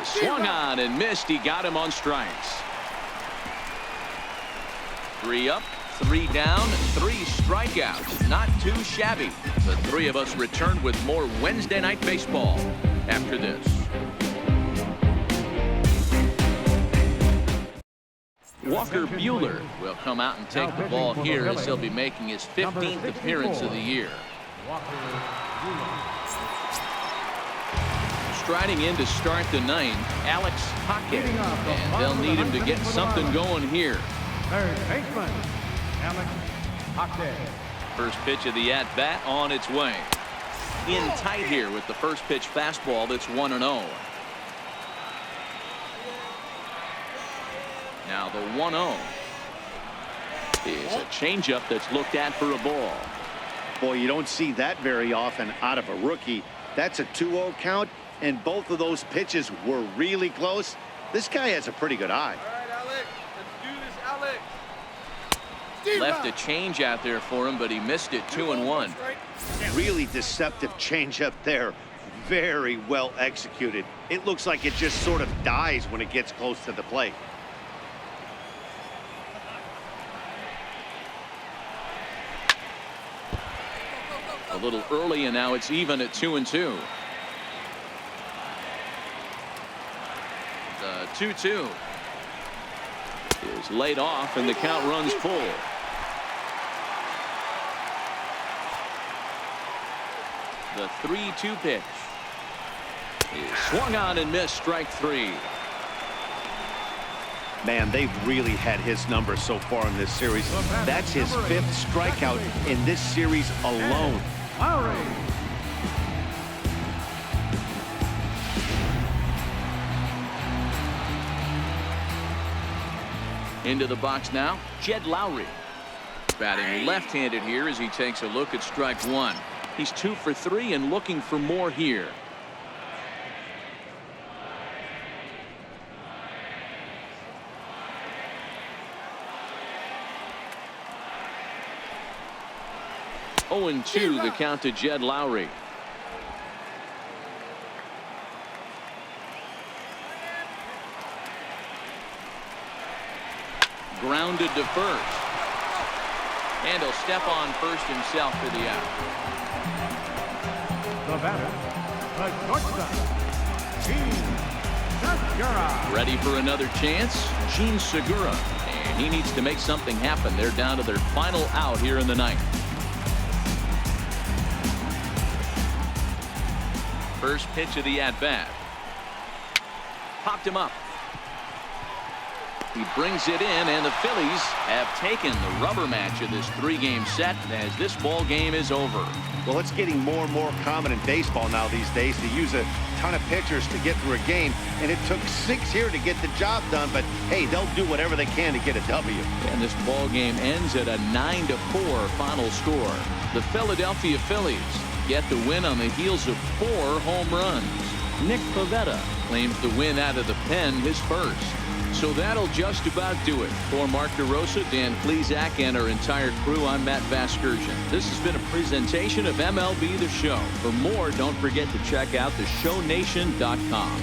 Swung on and missed. He got him on strikes. 3 up, 3 down, 3 strikeouts. Not too shabby. The 3 of us return with more Wednesday Night Baseball after this. Walker Buehler will come out and take the ball here as he'll be making his 15th appearance of the year. Striding in to start the 9th, Alex Hockey, and they'll need him to get something going here. Third baseman, Alex Hockey. First pitch of the at-bat on its way. In tight here with the first pitch fastball that's 1-0. Now the 1-0 is a changeup that's looked at for a ball. Boy, you don't see that very often out of a rookie. That's a 2-0 count, and both of those pitches were really close. This guy has a pretty good eye. All right, Alex. Let's do this, Alex. Left a change out there for him, but he missed it. 2-1. Really deceptive changeup there. Very well executed. It looks like it just sort of dies when it gets close to the plate. A little early, and now it's even at 2-2. The 2-2 is laid off, and the count runs full. The 3-2 pitch is swung on and missed. Strike 3. Man, they've really had his number so far in this series. That's his 5th strikeout in this series alone. Lowry. Into the box now, Jed Lowry. Batting left-handed here as he takes a look at strike 1. He's 2 for 3 and looking for more here. Oh, and 2 the count to Jed Lowry. Grounded to first. And he'll step on first himself for the out. The batter, the shortstop, Gene Segura. Ready for another chance? Gene Segura. And he needs to make something happen. They're down to their final out here in the 9th. First pitch of the at-bat. Popped him up. He brings it in, and the Phillies have taken the rubber match of this three-game set as this ball game is over. Well, it's getting more and more common in baseball now these days to use a ton of pitchers to get through a game, and it took 6 here to get the job done, but hey, they'll do whatever they can to get a W. And this ball game ends at a 9-4 final score. The Philadelphia Phillies get the win on the heels of 4 home runs. Nick Pivetta claims the win out of the pen, his first. So that'll just about do it. For Mark DeRosa, Dan Plesac, and our entire crew, I'm Matt Vasgersian. This has been a presentation of MLB The Show. For more, don't forget to check out theshownation.com.